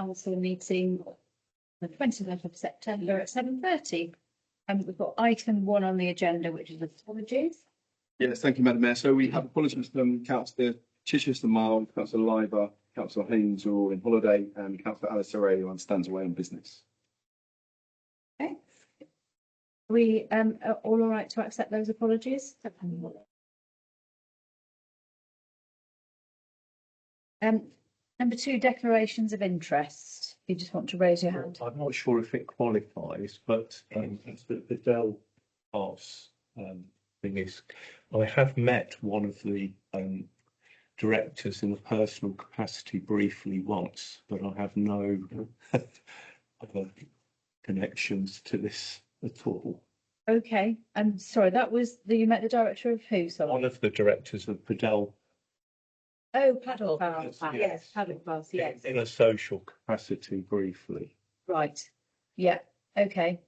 council meeting the 29th of September at 7:30. And we've got item 1 on the agenda, which is apologies. Yes, thank you, Madam Mayor. So we have apologies from Councillor Chichester Mild, Councillor Liver, Councillor Haynes, who are all in holiday, and Councillor Alice Array, who stands away on business. Okay. We are all right to accept those apologies? Number 2, declarations of interest. You just want to raise your hand. I'm not sure if it qualifies, but the Dell Pass thing is, I have met one of the directors in a personal capacity briefly once, but I have no other connections to this at all. Okay, I'm sorry, that was you met the director of who? Sorry. One of the directors of Padel. Oh, paddle pass. Yes. Yes, paddle pass. Yes. In a social capacity briefly. Right. Yeah. Okay.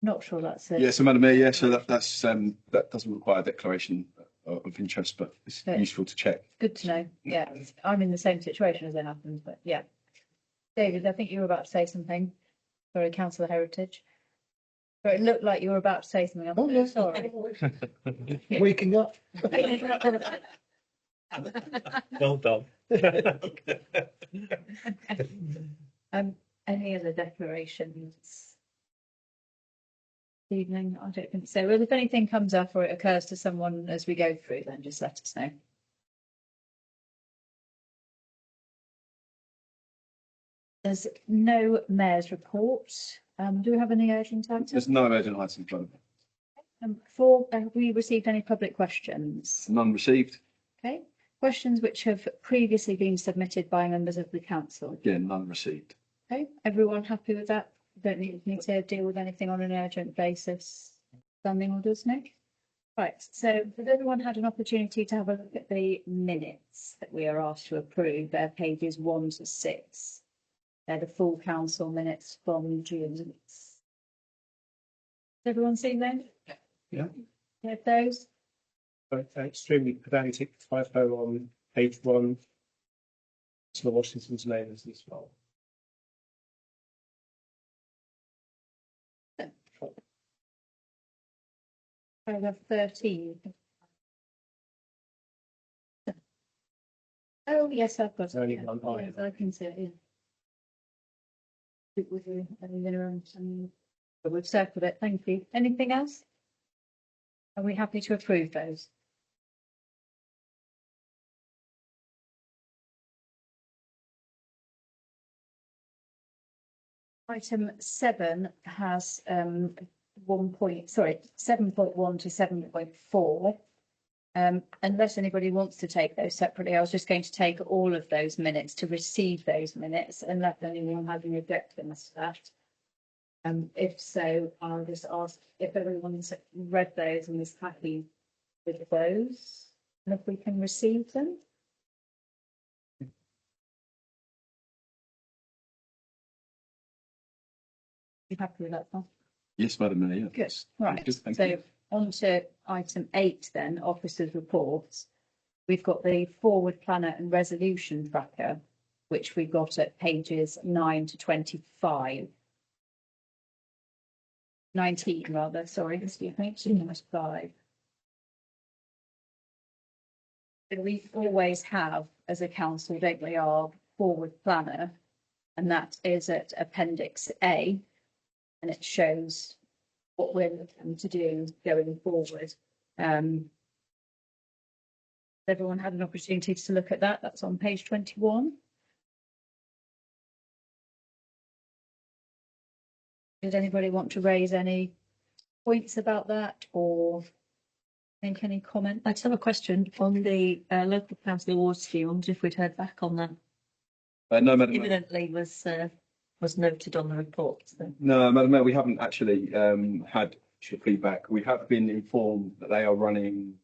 Not sure that's it. Yeah, so Madam Mayor, yeah, so that doesn't require a declaration of interest, but it's useful to check. Good to know. Yeah, I'm in the same situation as it happens, but yeah. David, I think you were about to say something. Sorry, Councillor Heritage. But it looked like you were about to say something. I'm sorry. Waking up. Well done. Any other declarations this evening? I don't think so. Well, if anything comes up or it occurs to someone as we go through, then just let us know. There's no mayor's report. Do we have any urgent items? There's no urgent items, Madam Mayor. 4, have we received any public questions? None received. Okay. Questions which have previously been submitted by members of the council? Again, none received. Okay. Everyone happy with that? Don't need to deal with anything on an urgent basis. Standing orders, Nick? Right. So has everyone had an opportunity to have a look at the minutes that we are asked to approve? They're pages 1 to 6. They're the full council minutes from June. Has everyone seen them? Yeah. Yeah, those? Extremely pedantic typo on page 1. Councillor Washington's name is as well. Paragraph 13. Oh, yes, I've got it. Only Yeah. one Yes, I can see it, yeah. With you, but we've circled it. Thank you. Anything else? Are we happy to approve those? Item 7 has 7.1 to 7.4. Unless anybody wants to take those separately, I was just going to take all of those minutes to receive those minutes and let anyone have any objections to that. If so, I'll just ask if everyone's read those and is happy with those, and if we can receive them. You happy with that, Paul? Yes, Madam Mayor. Good. Right. So on to item 8 then, officers' reports. We've got the forward planner and resolution tracker, which we've got at pages 9 to 25. 19 rather, sorry, excuse me, 5. We always have, as a council, don't we, our forward planner, and that is at Appendix A, and it shows what we're looking to do going forward. Everyone had an opportunity to look at that. That's on page 21. Did anybody want to raise any points about that or make any comment? I just have a question on the local council awards scheme. I wonder if we'd heard back on that. No, Madam Mayor. Imminently was noted on the report. So. No, Madam Mayor, we haven't actually had feedback. We have been informed that they are running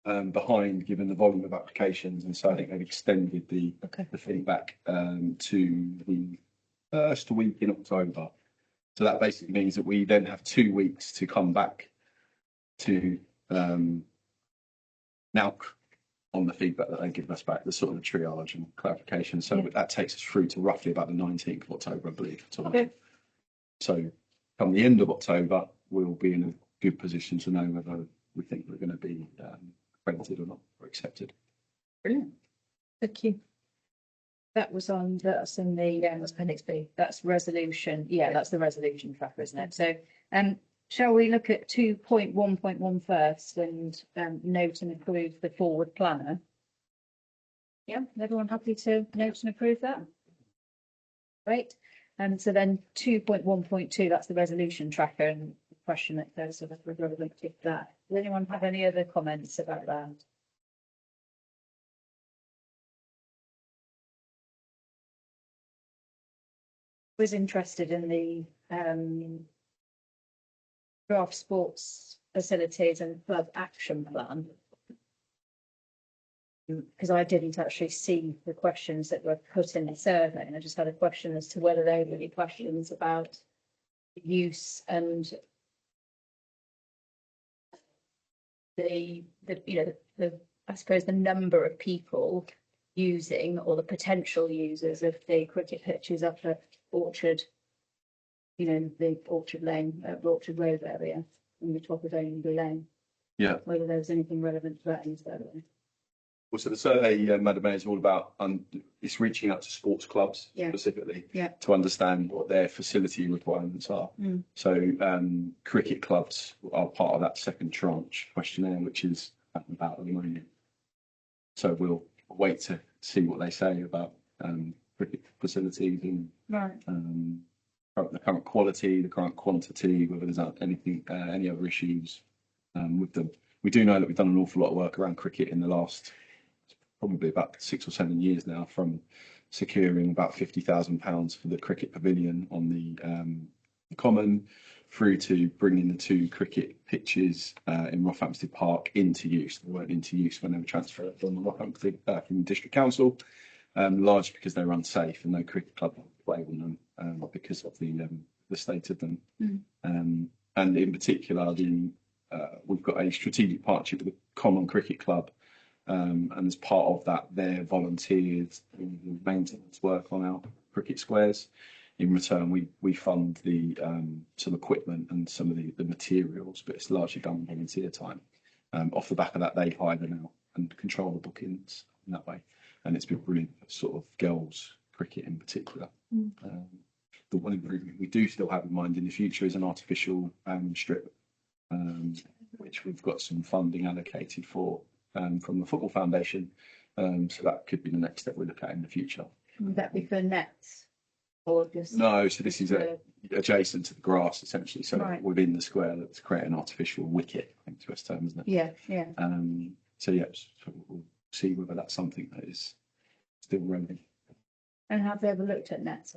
behind given the volume of applications, and so I think they've extended the feedback to the first week in October. So that basically means that we then have 2 weeks to come back to now on the feedback that they give us back, the sort of triage and clarification. So Yeah. that takes us through to roughly about the 19th of October, I believe. Okay. So come the end of October, we'll be in a good position to know whether we think we're going to be accredited or not, or accepted. Brilliant. Thank you. That's in the, that's appendix B, that's resolution, yeah, that's the resolution tracker, isn't it? So, shall we look at 2.1.1 first and, note and approve the forward planner? Yeah, everyone happy to note and approve that? Great, and so then 2.1.2, that's the resolution tracker, and the question that goes sort of relevant to that. Does anyone have any other comments about that? Was interested in the draft sports facilities and club action plan. Because I didn't actually see the questions that were put in the survey, and I just had a question as to whether there were any questions about use and the I suppose the number of people using or the potential users of the cricket pitches up at Orchard, the Orchard Lane, Orchard Road area, on the top of Only Lane. Yeah. Whether there was anything relevant to that in the survey. Well, so the survey, Madam Mayor, is all about it's reaching out to sports clubs specifically to understand what their facility requirements are. So cricket clubs are part of that second tranche questionnaire, which is about at the moment. So we'll wait to see what they say about cricket facilities and the current quality, the current quantity, whether there's anything, any other issues with them. We do know that we've done an awful lot of work around cricket in the last probably about 6 or 7 years now, from securing about £50,000 for the cricket pavilion on the common, through to bringing the 2 cricket pitches in Rockhampstead Park into use. They weren't into use when they were transferred from Rockhampstead from the District Council, largely because they were unsafe and no cricket club would play on them because of the state of them. And in particular, we've got a strategic partnership with the Common Cricket Club. And as part of that, they're volunteers in maintenance work on our cricket squares. In return, we fund the some equipment and some of the materials, but it's largely done volunteer time. Off the back of that, they hire them out and control the bookings in that way. And it's been brilliant for sort of girls cricket in particular. The one improvement we do still have in mind in the future is an artificial strip, which we've got some funding allocated for. From the Football Foundation, so that could be the next step we look at in the future. Would that be for nets, or just? No, so this is adjacent to the grass essentially. So within the square, let's create an artificial wicket. I think it's the best term, isn't it? Yeah. So we'll see whether that's something that is still relevant. And have they ever looked at nets?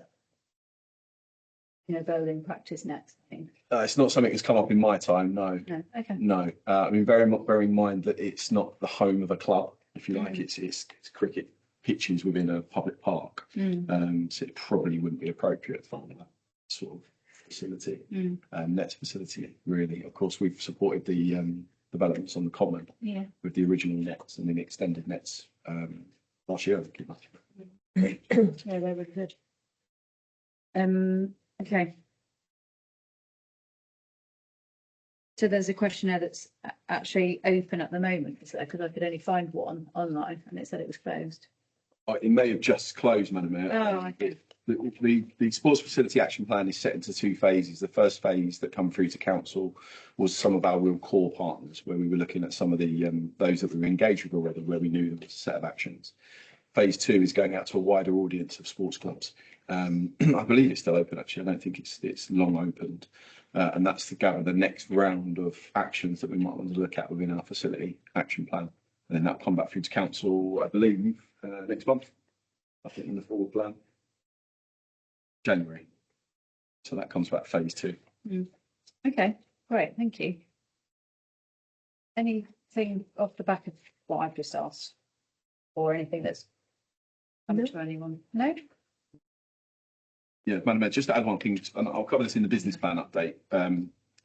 Bowling practice nets, I think. It's not something that's come up in my time, no. No, okay. No, I mean, bear in mind that it's not the home of a club, if you like. It's cricket pitches within a public park, so it probably wouldn't be appropriate for that sort of facility, nets facility. Really, of course, we've supported the developments on the common with the original nets and then the extended nets last year. Yeah, they were good. Okay. So there's a questionnaire that's actually open at the moment, because I could only find one online and it said it was closed. It may have just closed, Madam Mayor. Oh, okay. The sports facility action plan is set into 2 phases. The first phase that come through to council was some of our real core partners, where we were looking at some of the those that we were engaged with already, where we knew there was a set of actions. Phase 2 is going out to a wider audience of sports clubs. I believe it's still open, actually. I don't think it's long opened. And that's to gather the next round of actions that we might want to look at within our facility action plan. And then that'll come back through to council, I believe, next month. I think in the forward plan. January. So that comes back phase 2. Okay, great, thank you. Anything off the back of what I've just asked? Or anything that's come to anyone? No? Yeah, Madam Mayor, just to add one thing, and I'll cover this in the business plan update,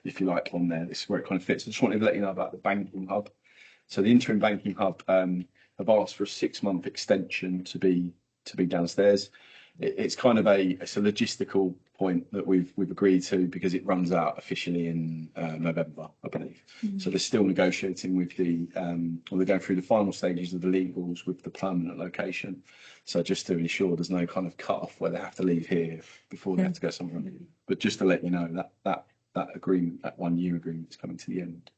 if you like, on there. This is where it kind of fits. I just wanted to let you know about the banking hub. So the interim banking hub, have asked for a 6-month extension to be downstairs. It's kind of it's a logistical point that we've agreed to because it runs out officially in November, I believe. So they're still negotiating with or they're going through the final stages of the legals with the permanent location. So just to ensure there's no kind of cut off where they have to leave here before they have to go somewhere. But just to let you know that agreement, that 1-year agreement, is coming to the end.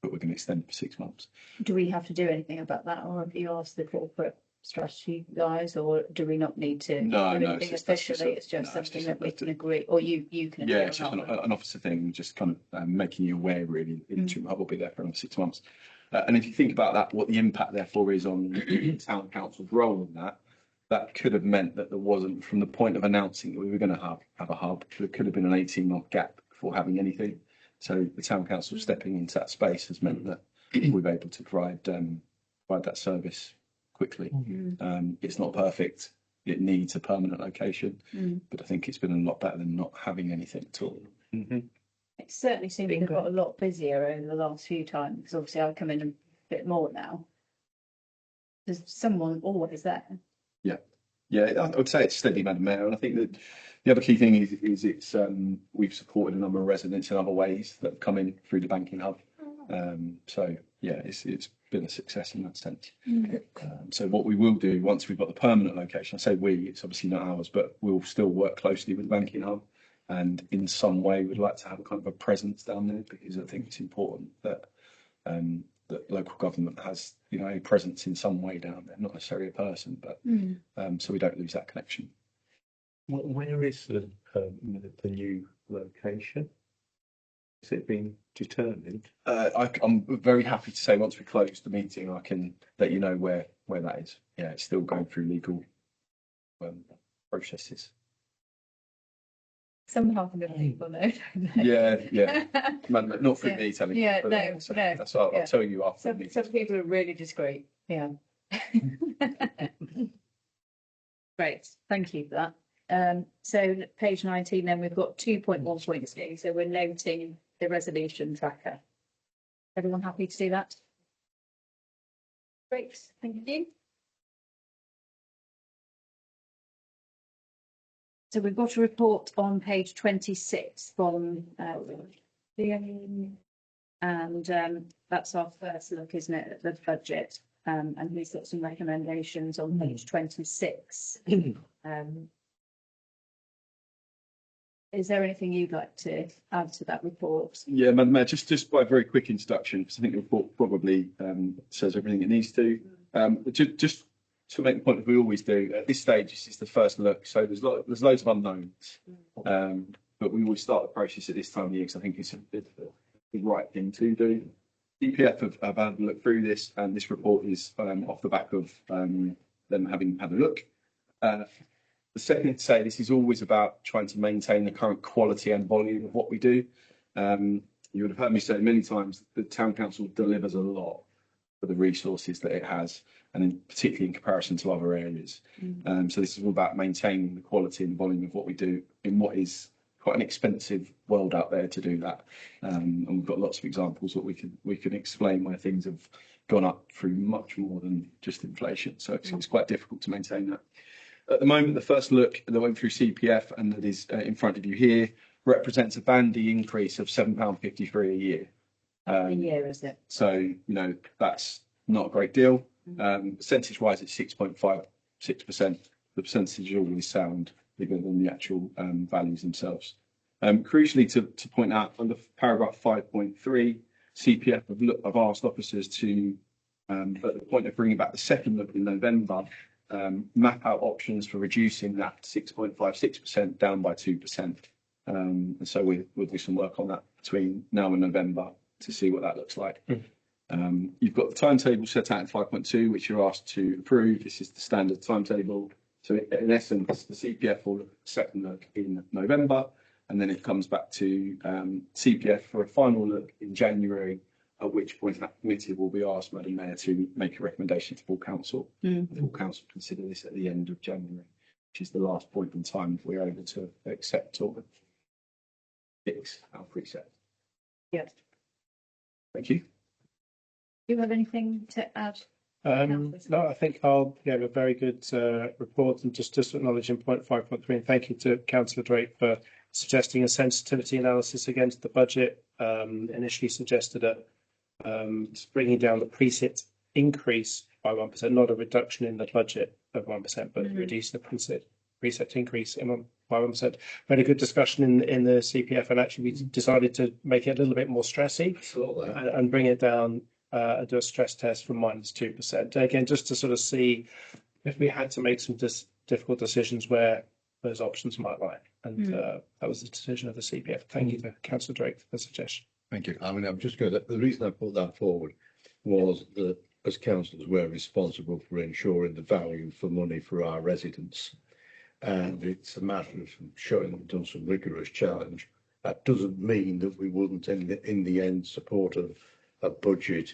But we're going to extend it for 6 months. Do we have to do anything about that, or have you asked the corporate strategy guys, or do we not need to No, do no, anything it's just- officially? It's just something that we can agree, or you can. Yeah, agree it's or just not. an officer thing, just kind of making you aware, really. Interim Hub will be there for another 6 months. And if you think about that, what the impact therefore is on town council's role in that could have meant that there wasn't, from the point of announcing that we were going to have a hub, there could have been an 18-month gap before having anything. So the town council stepping into that space has meant that we've been able to provide that service quickly. It's not perfect. It needs a permanent location, but I think it's been a lot better than not having anything at all. It certainly seems to have got a lot busier over the last few times, because obviously I come in a bit more now. There's someone always there. Yeah, I would say it's steady, Madam Mayor, and I think that the other key thing is it's we've supported a number of residents in other ways that have come in through the banking hub. So yeah, it's been a success in that sense. So what we will do once we've got the permanent location, I say we, it's obviously not ours, but we'll still work closely with the banking hub, and in some way we'd like to have a kind of a presence down there, because I think it's important that that local government has, a presence in some way down there, not necessarily a person, but so we don't lose that connection. Where is the new location? Has it been determined? I'm very happy to say once we close the meeting, I can let you know where that is. Yeah, it's still going through legal processes. Some half of the people know. Yeah. Man, not through me telling you. Yeah, but, no. That's what I'll tell you after the meeting. Some people are really discreet. Yeah. Great, thank you for that. So page 19, then we've got 2.1.2. So we're noting the resolution tracker. Everyone happy to do that? Great, thank you. So we've got a report on page 26 from and that's our first look, isn't it, at the budget? And he's got some recommendations on page 26. Is there anything you'd like to add to that report? Yeah, Madam Mayor, just by a very quick introduction, because I think the report probably says everything it needs to. Just to make the point that we always do, at this stage, this is the first look, so there's loads of unknowns. But we always start the process at this time of the year, because I think it's the right thing to do. DPF have had a look through this, and this report is off the back of them having had a look. The second thing to say, this is always about trying to maintain the current quality and volume of what we do. You would have heard me say many times the town council delivers a lot for the resources that it has, and particularly in comparison to other areas. So this is all about maintaining the quality and volume of what we do in what is quite an expensive world out there to do that. And we've got lots of examples that we can explain where things have gone up through much more than just inflation. So it's quite difficult to maintain that. At the moment, the first look that went through CPF and that is in front of you here represents a bandy increase of £7.53 a year. A year, is it? So, that's not a great deal. Percentage-wise, it's 6.56%. The percentage always sound bigger than the actual values themselves. Crucially, to point out, under paragraph 5.3, CPF have asked officers to, at the point of bringing back the second look in November, map out options for reducing that 6.56% down by 2%. And so we'll do some work on that between now and November to see what that looks like. You've got the timetable set out in 5.2, which you're asked to approve. This is the standard timetable. So in essence, the CPF will look at the second look in November, and then it comes back to CPF for a final look in January, at which point that committee will be asked, Madam Mayor, to make a recommendation to full council. Full council consider this at the end of January, which is the last point in time that we're able to accept or fix our preset. Yes. Thank you. Do you have anything to add, No, I think I'll give a very good report and just acknowledge in point 5.3 and thank you to Councillor Drake for suggesting a sensitivity analysis against the budget. Initially suggested bringing down the preset increase by 1%, not a reduction in the budget of 1%, but reducing the preset increase by 1%. We had a good discussion in the CPF, and actually we decided to make it a little bit more stressy and bring it down and do a stress test from -2%. Again, just to sort of see if we had to make some difficult decisions where those options might lie. And that was the decision of the CPF. Thank you to Councillor Drake for the suggestion. Thank you. I mean, I'm just going to, the reason I put that forward was that as councillors, we're responsible for ensuring the value for money for our residents. And it's a matter of showing we've done some rigorous challenge. That doesn't mean that we wouldn't in the end support a budget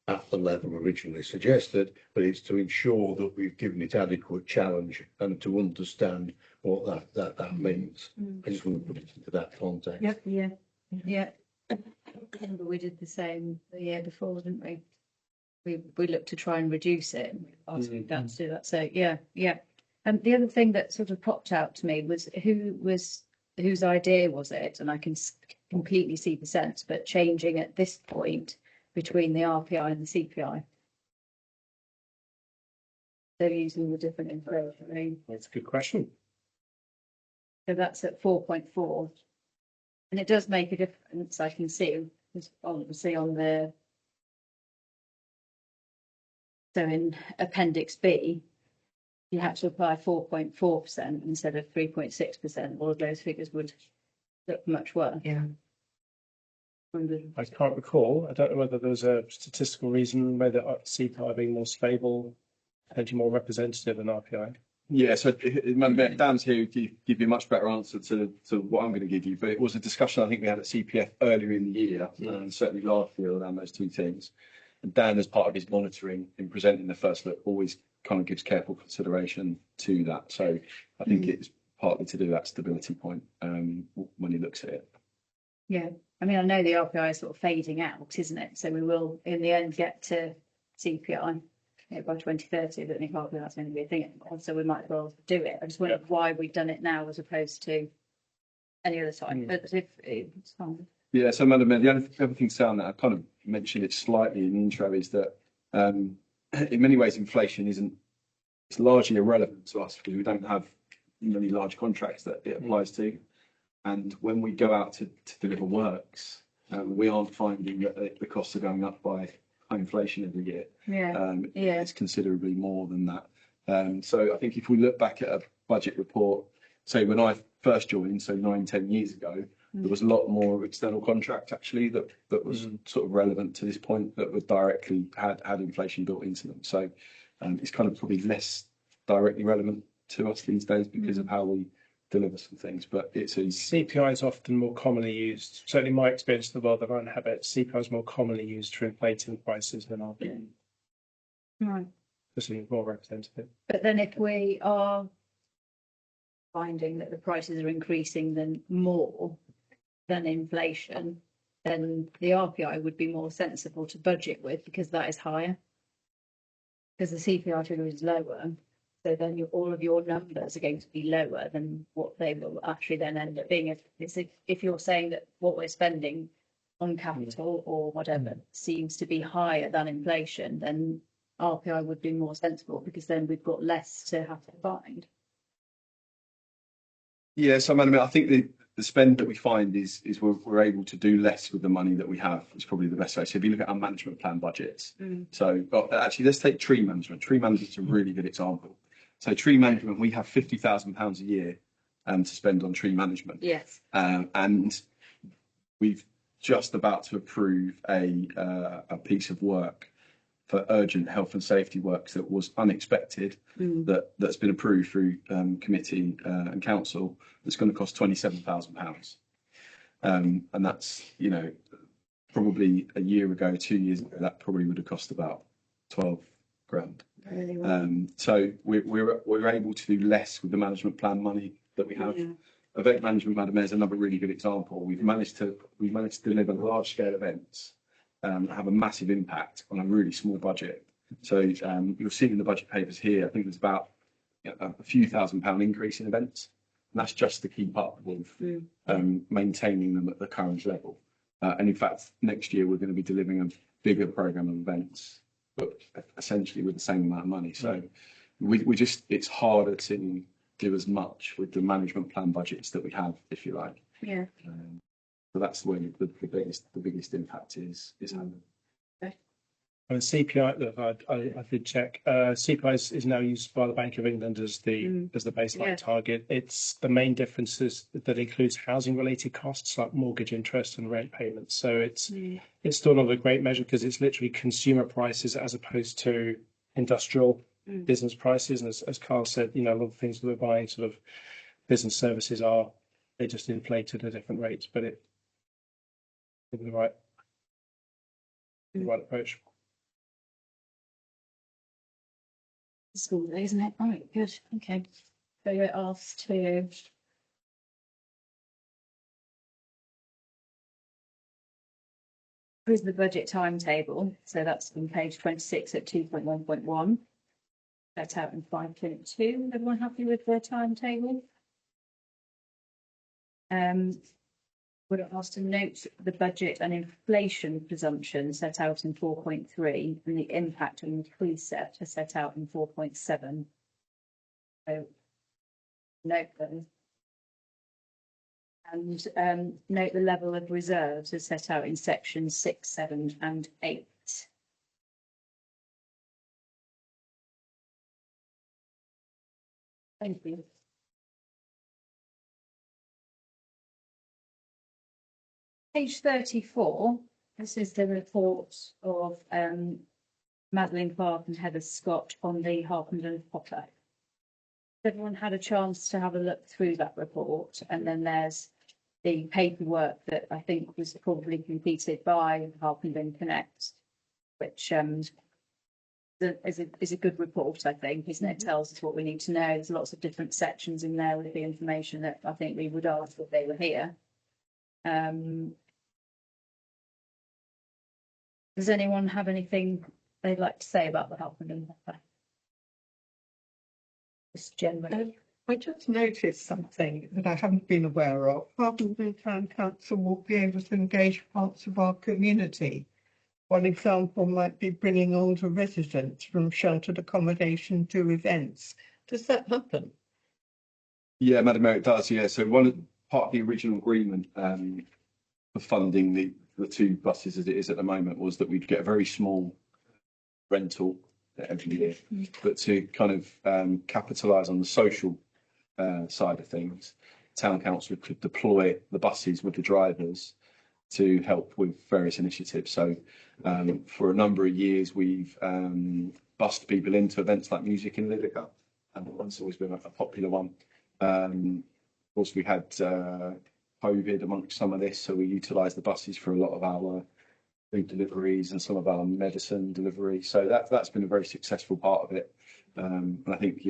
at the level originally suggested, but it's to ensure that we've given it adequate challenge and to understand what that means. I just want to put it into that context. Yeah. Remember we did the same the year before, didn't we? We looked to try and reduce it. And asked Dan to do that. So yeah. And the other thing that sort of popped out to me was whose idea was it? And I can completely see the sense, but changing at this point between the RPI and the CPI. They're using the different inflation. That's a good question. So that's at 4.4. And it does make a difference, I can see, obviously on the, so in Appendix B, you have to apply 4.4% instead of 3.6%. All of those figures would look much worse. Yeah. I can't recall. I don't know whether there was a statistical reason, whether CPI being more stable, potentially more representative than RPI. Yeah, so Dan's here to give you a much better answer to what I'm going to give you, but it was a discussion I think we had at CPF earlier in the year, and certainly last year around those two things. And Dan, as part of his monitoring in presenting the first look, always kind of gives careful consideration to that. So I think it's partly to do that stability point when he looks at it. Yeah, I mean, I know the RPI is sort of fading out, isn't it? So we will, in the end, get to CPI by 2030. I don't think RPI that's going to be a thing anymore, so we might as well do it. I just wondered why we've done it now as opposed to any other time. But if it's fine. Yeah, so Madam Mayor, the other thing, Sam, that I kind of mentioned it slightly in the intro is that in many ways inflation it's largely irrelevant to us because we don't have many large contracts that it applies to. And when we go out to deliver works, we aren't finding that the costs are going up by high inflation every year. It's considerably more than that. So I think if we look back at a budget report, say when I first joined, so 9-10 years ago, there was a lot more external contract actually that was sort of relevant to this point that would directly had inflation built into them. So it's kind of probably less directly relevant to us these days because of how we deliver some things, but it's a CPI is often more commonly used. Certainly, my experience of the world of our own habits, CPI is more commonly used for inflating prices than RPI. Right. This is more representative. But then, if we are finding that the prices are increasing then more than inflation, then the RPI would be more sensible to budget with because that is higher. Because the CPI figure is lower. So then all of your numbers are going to be lower than what they will actually then end up being. If you're saying that what we're spending on capital or whatever seems to be higher than inflation, then RPI would be more sensible because then we've got less to have to find. Yeah, so I think the spend that we find is we're able to do less with the money that we have. It's probably the best way. So if you look at our management plan budgets, so actually let's take tree management. Tree management is a really good example. So tree management, we have £50,000 a year to spend on tree management. Yes. And we've just about to approve a piece of work for urgent health and safety works that was unexpected, that's been approved through committee and council. That's going to cost £27,000. And that's, probably a year ago, 2 years ago, that probably would have cost about 12 grand. Really well. So we're able to do less with the management plan money that we have. Event management, Madam Mayor, is another really good example. We've managed to deliver large scale events that have a massive impact on a really small budget. So you'll see in the budget papers here, I think there's about a few £1,000 increase in events. And that's just to keep up with maintaining them at the current level. And in fact, next year we're going to be delivering a bigger programme of events, but essentially with the same amount of money. So we just, it's harder to do as much with the management plan budgets that we have, if you like. Yeah. So that's where the biggest impact is having. And CPI, look, I did check. CPI is now used by the Bank of England as the baseline Yeah. target. It's the main difference is that includes housing related costs like mortgage interest and rent payments. So it's still not a great measure because it's literally consumer prices as opposed to industrial business prices. And as Carl said, a lot of things that we're buying, sort of business services, they're just inflated at different rates, but it's the right approach. School day, isn't it? All right, good. Okay. So you're asked to approve the budget timetable. So that's on page 26 at 2.1.1. Set out in 5.2. Everyone happy with the timetable? We're asked to note the budget and inflation presumption set out in 4.3 and the impact on the preset are set out in 4.7. So note them. And note the level of reserves as set out in sections 6, 7 and 8. Thank you. Page 34, this is the report of Madeline Clark and Heather Scott on the Harpenden Potter. Everyone had a chance to have a look through that report, and then there's the paperwork that I think was probably completed by Harpenden Connect, which is a good report, I think, isn't it? It tells us what we need to know. There's lots of different sections in there with the information that I think we would ask if they were here. Does anyone have anything they'd like to say about the Harpenden Potter? Just generally. I just noticed something that I haven't been aware of. Harpenden Town Council will be able to engage parts of our community. One example might be bringing older residents from sheltered accommodation to events. Does that happen? Yeah, Madam Mayor, it does. Yeah, so part of the original agreement for funding the two buses as it is at the moment was that we'd get a very small rental every year, but to kind of capitalise on the social side of things, town council could deploy the buses with the drivers to help with various initiatives. So for a number of years, we've bussed people into events like Music in Lidica, and that's always been a popular one. Of course, we had COVID amongst some of this, so we utilised the buses for a lot of our food deliveries and some of our medicine delivery. So that's been a very successful part of it. And I think,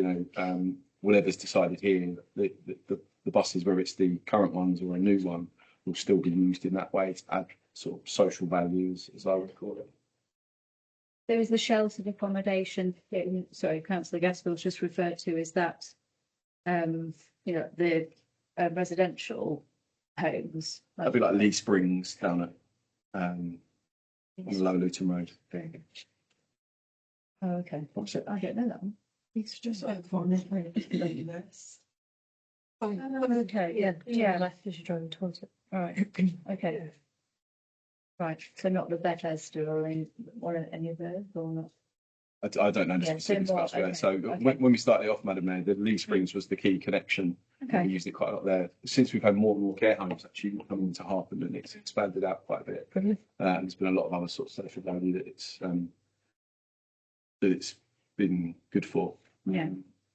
whatever's decided here, the buses, whether it's the current ones or a new one, will still be used in that way to add sort of social values, as I would call it. There is the sheltered accommodation. Sorry, Councillor Gaskell's just referred to as that, the residential homes. That'd be like Lee Springs down at on Low Luton Road. Oh, okay. I don't know that one. It's just over on it. Okay, yeah. Left as you're driving towards it. All right. Okay. Right. So not the Bethesda or any of those, or not? I don't know the Yeah, specifics so elsewhere. okay, So okay. when we started off, Madam Mayor, the Lee Springs was the key connection. Okay. We used it quite a lot there. Since we've had more and more care homes actually coming into Harpenden, it's expanded out quite a bit. Brilliant. There's been a lot of other sorts of social value that it's been good for. Yeah.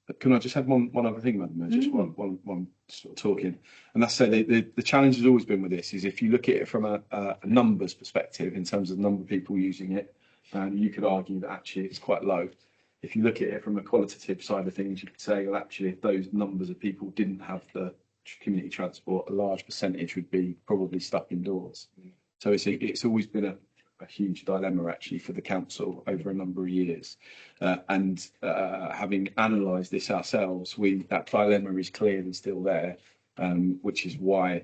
But can I just have one other thing, Madam Mayor? Just one sort of talking, and that's the challenge has always been with this is if you look at it from a numbers perspective in terms of the number of people using it, you could argue that actually it's quite low. If you look at it from a qualitative side of things, you could say, well, actually, if those numbers of people didn't have the community transport, a large percentage would be probably stuck indoors. So it's always been a huge dilemma actually for the council over a number of years. And having analysed this ourselves, that dilemma is clearly still there, which is why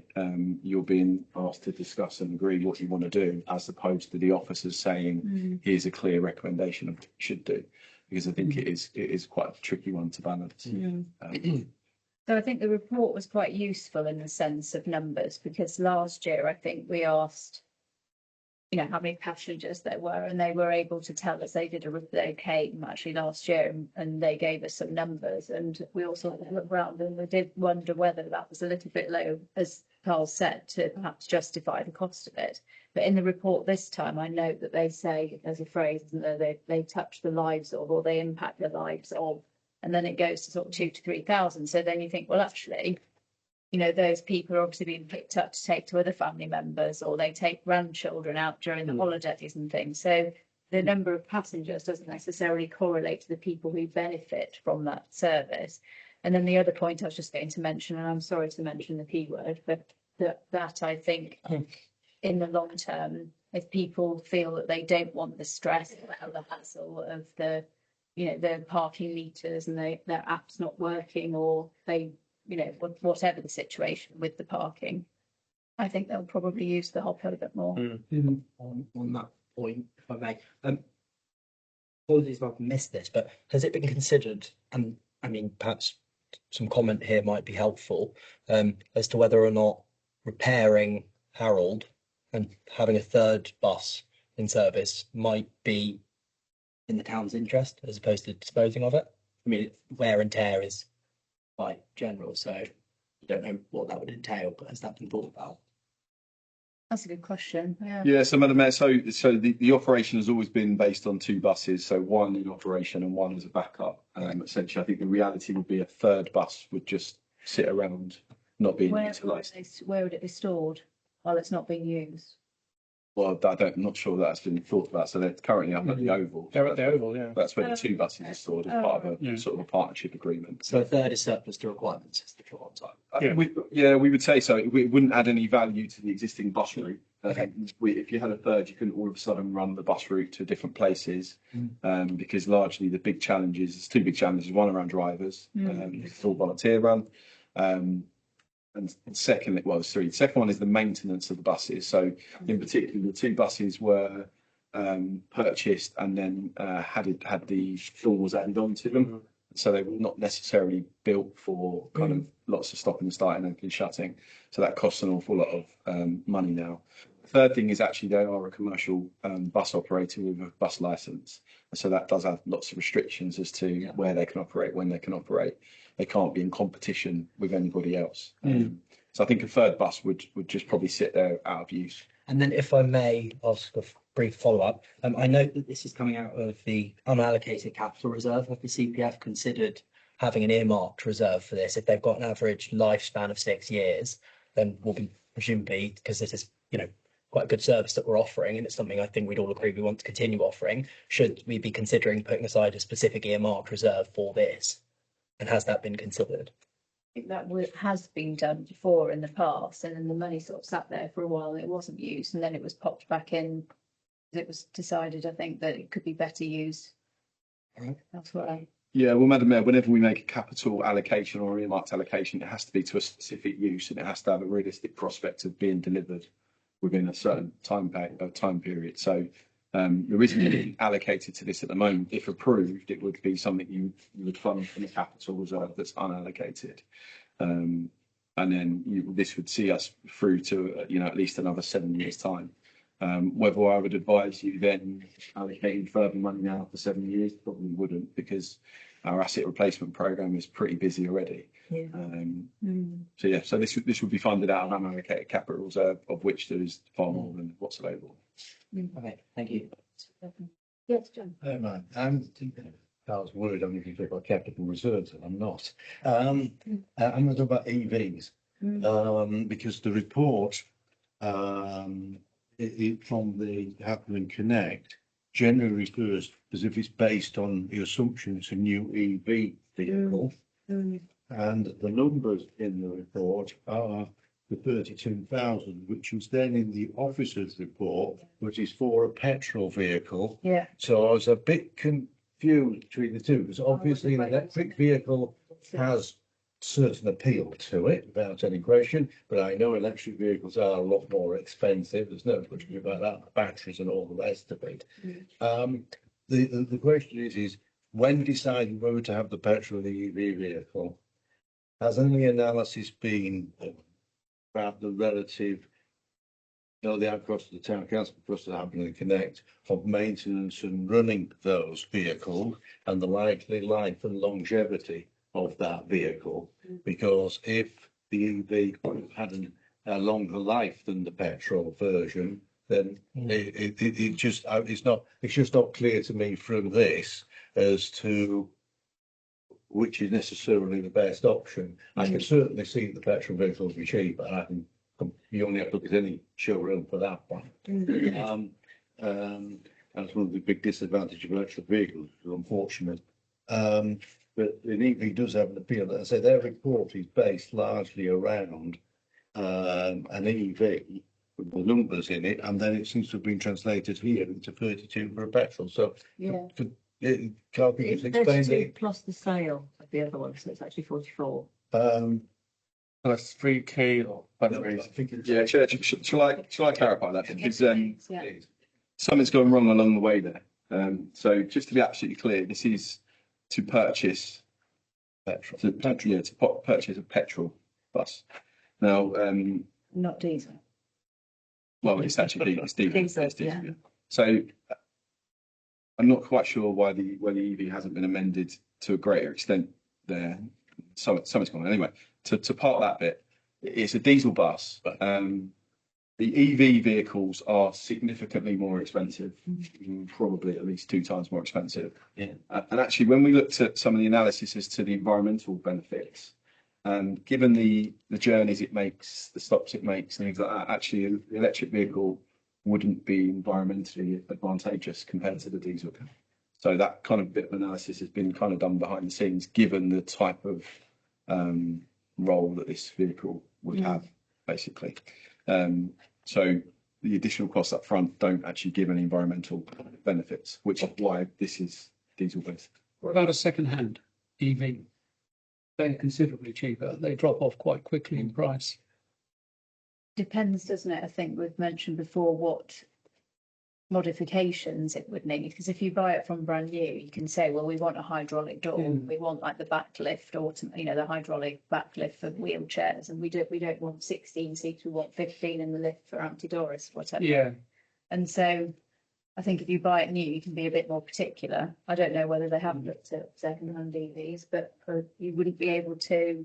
you're being asked to discuss and agree what you want to do, as opposed to the officers saying, here's a clear recommendation of what you should do. Because I think it is quite a tricky one to balance. So I think the report was quite useful in the sense of numbers, because last year I think we asked, you know, how many passengers there were, and they were able to tell us. They came actually last year and they gave us some numbers, and we also looked around and we did wonder whether that was a little bit low, as Carl said, to perhaps justify the cost of it. But in the report this time, I note that they say, there's a phrase, isn't there, they touch the lives of, or they impact the lives of, and then it goes to sort of 2,000 to 3,000. So then you think, well, actually, you know, those people are obviously being picked up to take to other family members, or they take grandchildren out during the holidays and things. So the number of passengers doesn't necessarily correlate to the people who benefit from that service. And then the other point I was just going to mention, and I'm sorry to mention the P word, but that I think in the long term, if people feel that they don't want the stress or the hassle of the, you know, the parking meters and their app's not working, or they, you know, whatever the situation with the parking, I think they'll probably use the hop a bit more. On that point, if I may, apologies if I've missed this, but has it been considered, and I mean, perhaps some comment here might be helpful, as to whether or not repairing Harold and having a third bus in service might be in the town's interest as opposed to disposing of it? I mean, wear and tear is quite general, so I don't know what that would entail, but has that been thought about? That's a good question. Yeah. Yeah, so Madam Mayor, so the operation has always been based on two buses, so one in operation and one as a backup. Essentially, I think the reality would be a third bus would just sit around, not being utilised. Where would it be stored while it's not being used? Well, I'm not sure that's been thought about. So they're currently up at the Oval. They're at the Oval, yeah. That's where the two buses are stored as part of a sort of a partnership agreement. So a third is surplus to requirements, is the short answer. We would say so. It wouldn't add any value to the existing bus route. Okay. If you had a third, you couldn't all of a sudden run the bus route to different places, because largely the big challenges, there's two big challenges, one around drivers, it's all volunteer run. And secondly, well, there's three. The second one is the maintenance of the buses. So in particular, the two buses were purchased and then had the doors added onto them. So they were not necessarily built for kind of lots of stopping and starting and opening, shutting. So that costs an awful lot of money now. The third thing is actually they are a commercial bus operator with a bus license. So that does have lots of restrictions as to where they can operate, when they can operate. They can't be in competition with anybody else. So I think a third bus would just probably sit there out of use. And then if I may ask a brief follow-up, I note that this is coming out of the unallocated capital reserve. Have the CPF considered having an earmarked reserve for this? If they've got an average lifespan of 6 years, then we'll be presumably, because this is, you know, quite a good service that we're offering, and it's something I think we'd all agree we want to continue offering. Should we be considering putting aside a specific earmarked reserve for this? And has that been considered? I think that has been done before in the past, and then the money sort of sat there for a while and it wasn't used, and then it was popped back in. It was decided, I think, that it could be better used. That's what I. Yeah, well, Madam Mayor, whenever we make a capital allocation or earmarked allocation, it has to be to a specific use, and it has to have a realistic prospect of being delivered within a certain time period. So there isn't anything allocated to this at the moment. If approved, it would be something you would fund from the capital reserve that's unallocated. And then this would see us through to, at least another 7 years' time. Whether I would advise you then allocating further money now for 7 years, probably wouldn't, because our asset replacement programme is pretty busy already. So this would be funded out of unallocated capital reserve, of which there is far more than what's available. Okay, thank you. Yes, John. I don't mind. I was worried I'm looking for capital reserves, and I'm not. I'm going to talk about EVs, because the report from the Happening Connect generally refers as if it's based on the assumption it's a new EV vehicle. And the numbers in the report are the 32,000, which was then in the officer's report, which is for a petrol vehicle. Yeah. So I was a bit confused between the two, because obviously an electric vehicle has certain appeal to it, without any question, but I know electric vehicles are a lot more expensive. There's no question about that, the batteries and all the rest of it. The question is when deciding whether to have the petrol or the EV vehicle, has any analysis been about the relative, the outcost of the town council, plus the Happiness Connect, of maintenance and running those vehicles and the likely life and longevity of that vehicle? Because if the EV had a longer life than the petrol version, then it's just not clear to me from this as to which is necessarily the best option. I can certainly see the petrol vehicle will be cheaper. You only have to look at any showroom for that one. That's one of the big disadvantages of electric vehicles, unfortunately. But an EV does have an appeal. As I say, their report is based largely around an EV with the numbers in it, and then it seems to have been translated here into 32 for a petrol. So, Yeah. Carl, can you just It's explain 32 plus the sale of the other one, so it's actually 44. Plus 3K or I fundraising. think it's, Yeah, shall I clarify that? Because Yeah. something's gone wrong along the way there. So just to be absolutely clear, this is to purchase petrol. to purchase a petrol bus. Now, Not diesel. well, it's actually it's diesel. Diesel, It's diesel, yeah. So I'm not quite sure why the EV hasn't been amended to a greater extent there. Something's gone on. Anyway, to part that bit, it's a diesel bus. The EV vehicles are significantly more expensive, probably at least 2 times more expensive. Yeah. And actually, when we looked at some of the analysis as to the environmental benefits, given the journeys it makes, the stops it makes, and things like that, actually, the electric vehicle wouldn't be environmentally advantageous compared to the diesel. So that kind of bit of analysis has been kind of done behind the scenes, given the type of role that this vehicle would have, basically. So the additional costs up front don't actually give any environmental benefits, which is why this is diesel based. What about a second-hand EV? They're considerably cheaper. They drop off quite quickly in price. Depends, doesn't it? I think we've mentioned before what modifications it would need, because if you buy it from brand new, you can say, well, we want a hydraulic door, we want like the backlift, the hydraulic backlift for wheelchairs, and we don't want 16 seats, we want 15 in the lift for Antidoris, whatever. Yeah. And so I think if you buy it new, you can be a bit more particular. I don't know whether they have looked at second-hand EVs, but you wouldn't be able to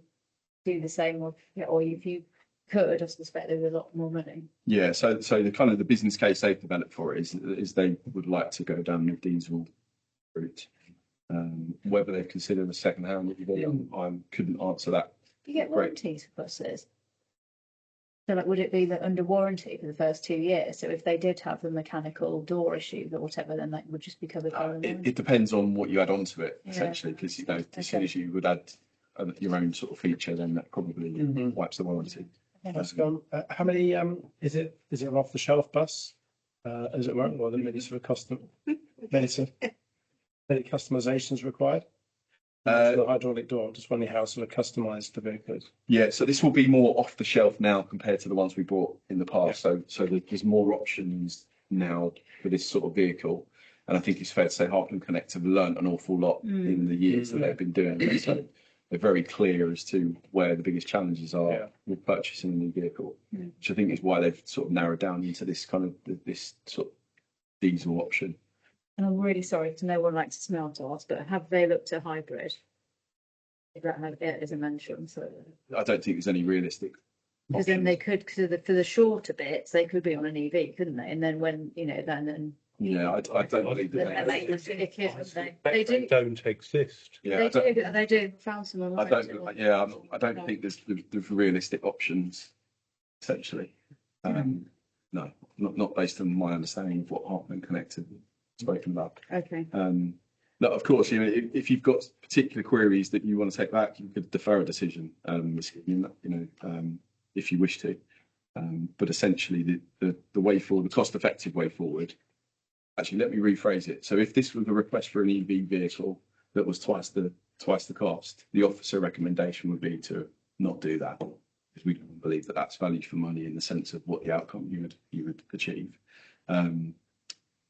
do the same, or if you could, I suspect there's a lot more money. Yeah, so the kind of the business case they've developed for it is they would like to go down the diesel route. Whether they've considered a second-hand EV, I couldn't answer that. You get warranties for buses. So, like, would it be that under warranty for the first 2 years? So, if they did have the mechanical door issue or whatever, then that would just be covered by the warranty. It depends on what you add onto it, Yeah. essentially, because as soon as you would add your own sort of feature, then that probably wipes the warranty. Let's go on. How many, is it an off-the-shelf bus, as it were, or the many sort of many customizations required? The hydraulic door, I'm just wondering how sort of customized the vehicle is. Yeah, so this will be more off the shelf now compared to the ones we bought in the past. So there's more options now for this sort of vehicle. And I think it's fair to say Hartland Connect have learned an awful lot in the years that they've been doing it. So they're very clear as to where the biggest challenges are with purchasing a new vehicle, which I think is why they've sort of narrowed down into this kind of this sort of diesel option. And I'm really sorry to no one likes to smell to us, but have they looked at hybrid? Is that how it is a mention? So I don't think there's any realistic. because then they could, for the shorter bits, they could be on an EV, couldn't they? And then when then Yeah, I don't believe then that. they make them ridiculous, don't They they? They do. don't exist. Yeah, They do. Found some online. I don't think there's realistic options, essentially. No, not based on my understanding of what Hartland Connect have spoken about. Okay. No, of course, if you've got particular queries that you want to take back, you could defer a decision. if you wish to. But essentially the way forward, the cost effective way forward, actually, let me rephrase it. So if this was a request for an EV vehicle that was twice the cost, the officer recommendation would be to not do that, because we don't believe that that's value for money in the sense of what the outcome you would achieve.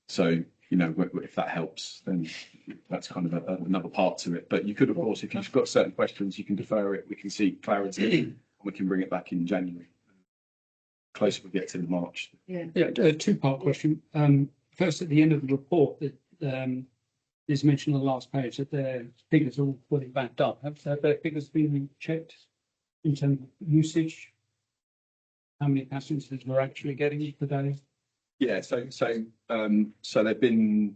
So, you know, if that helps, then that's kind of another part to it. But you could, of course, if you've got certain questions, you can defer it. We can seek clarity and we can bring it back in January. Closer we get to the March. Yeah, a two-part question. First, at the end of the report, that is mentioned on the last page that their figures are all fully backed up. Have their figures been checked in terms of usage? How many passengers we're actually getting per day? Yeah, so they've been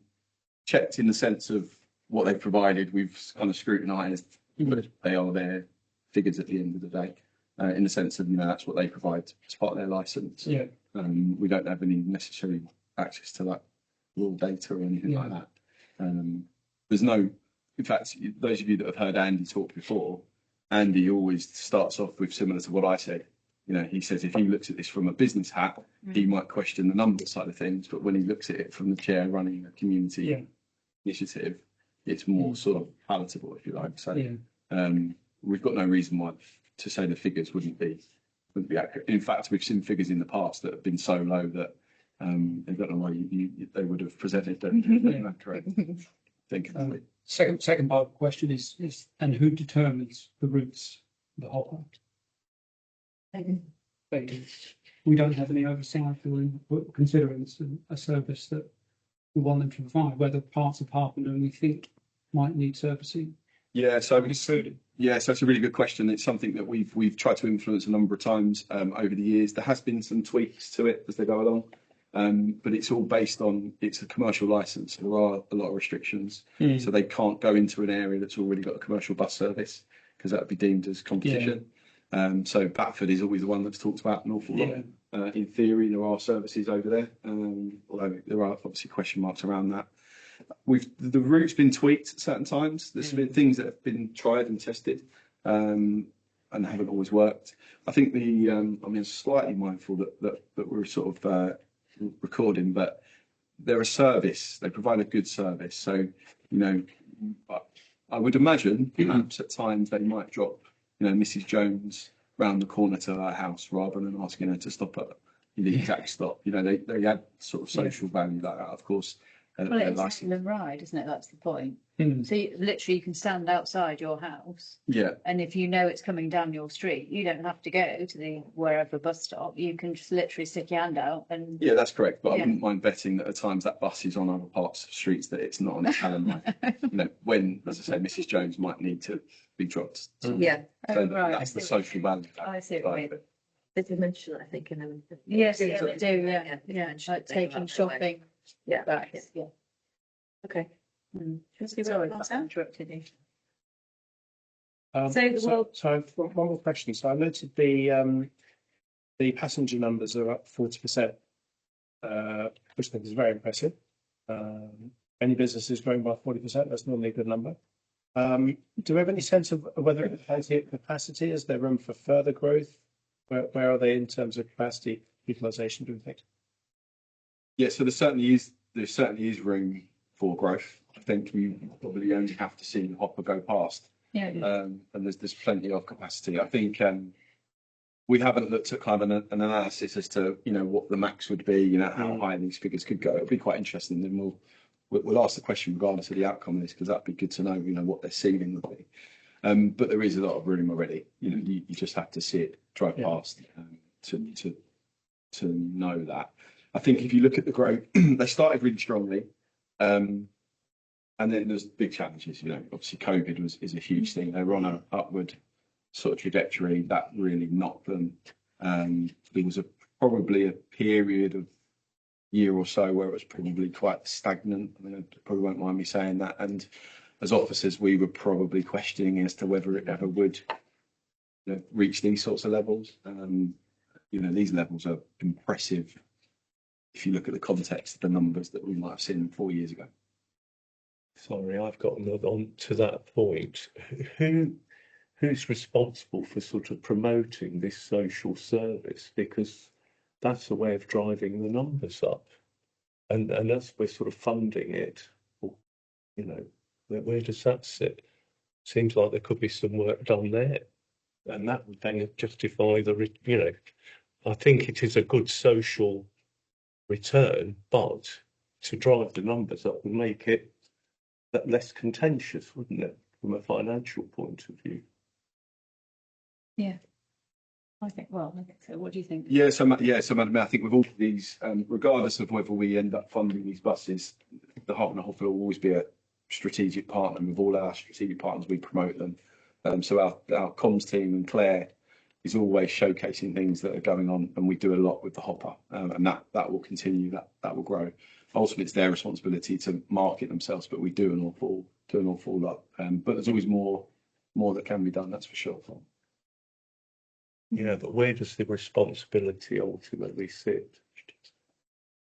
checked in the sense of what they've provided. We've kind of scrutinised, but they are their figures at the end of the day, in the sense of, you know, that's what they provide as part of their licence. Yeah. We don't have any necessary access to that raw data or anything like that. There's no, in fact, those of you that have heard Andy talk before, Andy always starts off with similar to what I said. You know, he says if he looks at this from a business hat, he might question the numbers side of things, but when he looks at it from the chair running a community initiative, it's more sort of palatable, if you like. So we've got no reason why to say the figures wouldn't be accurate. In fact, we've seen figures in the past that have been so low that I don't know why they would have presented them correct. Second part of the question is and who determines the routes, the hopper? We don't have any oversight, considering it's a service that we want them to provide, whether parts of Harpenden we think might need servicing. Yeah, so it's a really good question. It's something that we've tried to influence a number of times over the years. There has been some tweaks to it as they go along, but it's all based on, it's a commercial license. There are a lot of restrictions, so they can't go into an area that's already got a commercial bus service because that would be deemed as competition. So Batford is always the one that's talked about an awful lot. In theory, there are services over there, although there are obviously question marks around that. The route's been tweaked at certain times. There's been things that have been tried and tested and haven't always worked. I think I'm slightly mindful that we're sort of recording, but they're a service. They provide a good service. So, you know, I would imagine perhaps at times they might drop, you know, Mrs. Jones round the corner to her house rather than asking her to stop at the exact stop. You know, they add sort of social value like that, of course. Well, it's a ride, isn't it? That's the point. So you can stand outside your house. Yeah. And if you know it's coming down your street, you don't have to go to the wherever bus stop. You can just literally stick your hand out and. Yeah, that's correct. But I wouldn't mind betting that at times that bus is on other parts of streets that it's not on its Allen line. You know, when, as I say, Mrs. Jones might need to be dropped. Yeah. So that's the social value. I see what you mean. They do mention it, I think, in them. Yes, they do. Yeah. Like taking shopping. Yeah. Back. Yeah. Okay. Sorry, I interrupted you. So one more question. So I noted the passenger numbers are up 40%, which I think is very impressive. Any business is growing by 40%. That's normally a good number. Do we have any sense of whether it has hit capacity? Is there room for further growth? Where are they in terms of capacity utilisation, do you think? Yeah, so there certainly is room for growth. I think we probably only have to see the hopper go past. Yeah. And there's plenty of capacity. I think we haven't looked at kind of an analysis as to, you know, what the max would be, you know, how high these figures could go. It'll be quite interesting. Then we'll ask the question regardless of the outcome of this, because that'd be good to know, you know, what their ceiling would be. But there is a lot of room already. You know, you just have to see it drive past to know that. I think if you look at the growth, they started really strongly, and then there's big challenges. You know, obviously COVID is a huge thing. They were on an upward sort of trajectory that really knocked them. There was probably a period of year or so where it was probably quite stagnant. I mean, I probably won't mind me saying that. And as officers, we were probably questioning as to whether it ever would, you know, reach these sorts of levels. You know, these levels are impressive if you look at the context of the numbers that we might have seen 4 years ago. Sorry, I've got on to that point. Who who's responsible for sort of promoting this social service? Because that's a way of driving the numbers up. And as we're sort of funding it, you know, where does that sit? Seems like there could be some work done there. And that would then justify you know, I think it is a good social return, but to drive the numbers up would make it less contentious, wouldn't it, from a financial point of view? Yeah. I think so. What do you think? Yeah, so Madam Mayor, I think with all of these, regardless of whether we end up funding these buses, the Hartland and Hopfield will always be a strategic partner. And with all our strategic partners, we promote them. So our comms team and Claire is always showcasing things that are going on, and we do a lot with the Hopper, and that will continue. That will grow. Ultimately, it's their responsibility to market themselves, but we do an awful lot. But there's always more that can be done. That's for sure. Yeah, but where does the responsibility ultimately sit?